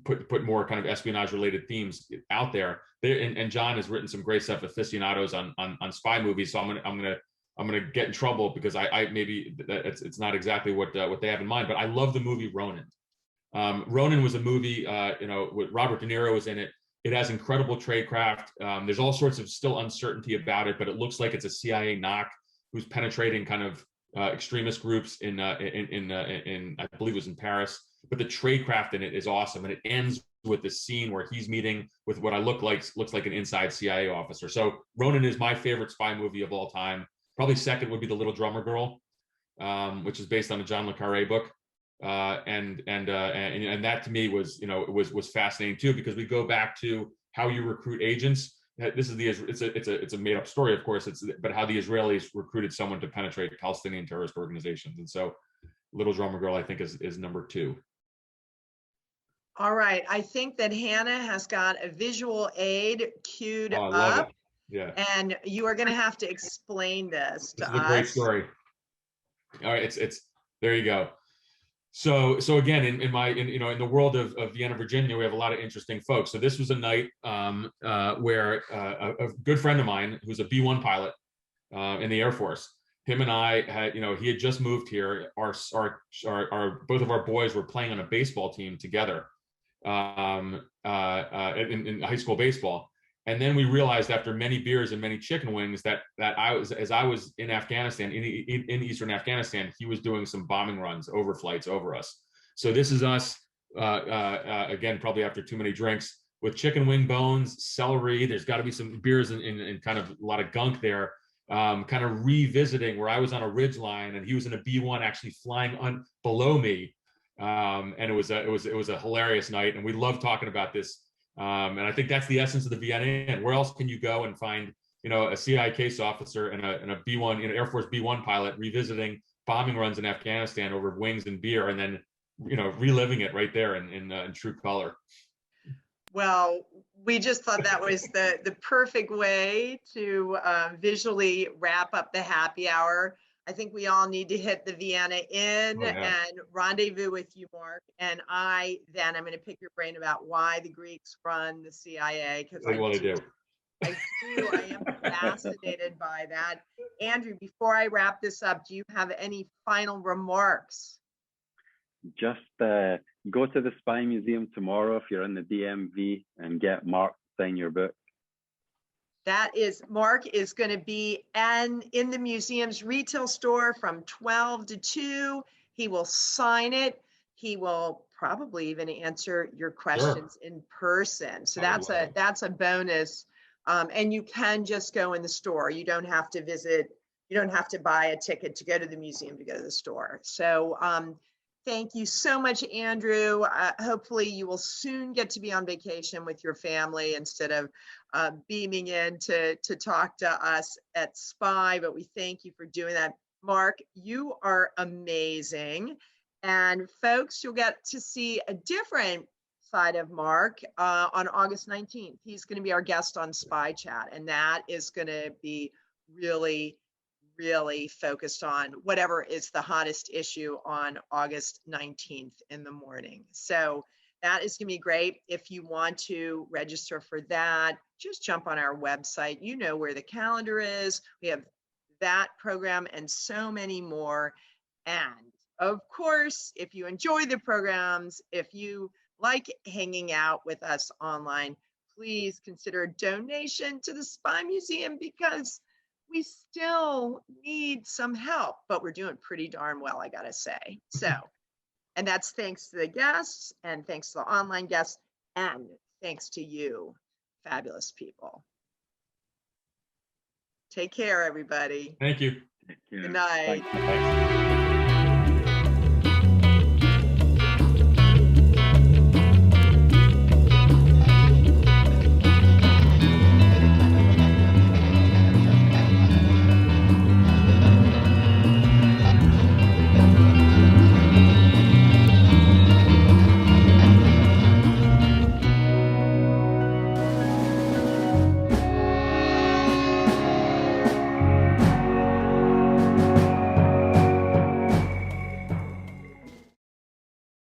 put more kind of espionage related themes out there. And John has written some great stuff, aficionados on spy movies. So I'm gonna get in trouble because I maybe it's not exactly what they have in mind. But I love the movie Ronin. Ronin was a movie, with Robert De Niro was in it. It has incredible tradecraft. There's all sorts of still uncertainty about it, but it looks like it's a CIA knock who's penetrating kind of extremist groups in I believe it was in Paris. But the tradecraft in it is awesome, and it ends with the scene where he's meeting with what looks like an inside CIA officer. So Ronin is my favorite spy movie of all time. Probably second would be The Little Drummer Girl, which is based on a John le Carré book. And that to me was fascinating too, because we go back to how you recruit agents. This is it's a made up story, of course. But how the Israelis recruited someone to penetrate Palestinian terrorist organizations. And so Little Drummer Girl, I think, is number 2. All right. I think that Hannah has got a visual aid queued Oh, I love up. it. Yeah. And you are going to have to explain this to us. This is a great story. All right, it's there you go. So again, in the world of Vienna, Virginia, we have a lot of interesting folks. So this was a night where a good friend of mine, who's a B-1 pilot in the Air Force, him and I had, he had just moved here. Our both of our boys were playing on a baseball team together in high school baseball. And then we realized after many beers and many chicken wings that I was in Afghanistan, in Eastern Afghanistan, he was doing some bombing runs, overflights over us. So this is us, again, probably after too many drinks, with chicken wing bones, celery. There's got to be some beers and kind of a lot of gunk there. Kind of revisiting where I was on a ridge line and he was in a B-1 actually flying below me. And it was a hilarious night. And we love talking about this. And I think that's the essence of the VNN. Where else can you go and find, a CIA case officer and a B-1, Air Force B-1 pilot revisiting bombing runs in Afghanistan over wings and beer, and then, reliving it right there in true color. Well, we just thought that was the perfect way to visually wrap up the happy hour. I think we all need to hit the Vienna Inn and rendezvous with you, Mark. And I'm going to pick your brain about why the Greeks run the CIA. Because I am fascinated by that. Andrew, before I wrap this up, do you have any final remarks? Just go to the Spy Museum tomorrow if you're in the DMV and get Mark to sign your book. Mark is going to be in the museum's retail store from 12 to 2. He will sign it. He will probably even answer your questions in person. So that's a bonus. And you can just go in the store. You don't have to visit. You don't have to buy a ticket to go to the museum to go to the store. So thank you so much, Andrew. Hopefully you will soon get to be on vacation with your family instead of beaming in to talk to us at Spy, but we thank you for doing that. Mark, you are amazing. And folks, you'll get to see a different side of Mark on August 19th. He's going to be our guest on Spy Chat, and that is going to be really focused on whatever is the hottest issue on August 19th in the morning. So that is going to be great. If you want to register for that, just jump on our website. You know where the calendar is. We have that program and so many more. And of course, if you enjoy the programs, if you like hanging out with us online, please consider a donation to the Spy Museum, because we still need some help, but we're doing pretty darn well, I gotta say. So, and that's thanks to the guests, and thanks to the online guests, and thanks to you, fabulous people. Take care, everybody. Thank you. Good night. Thanks.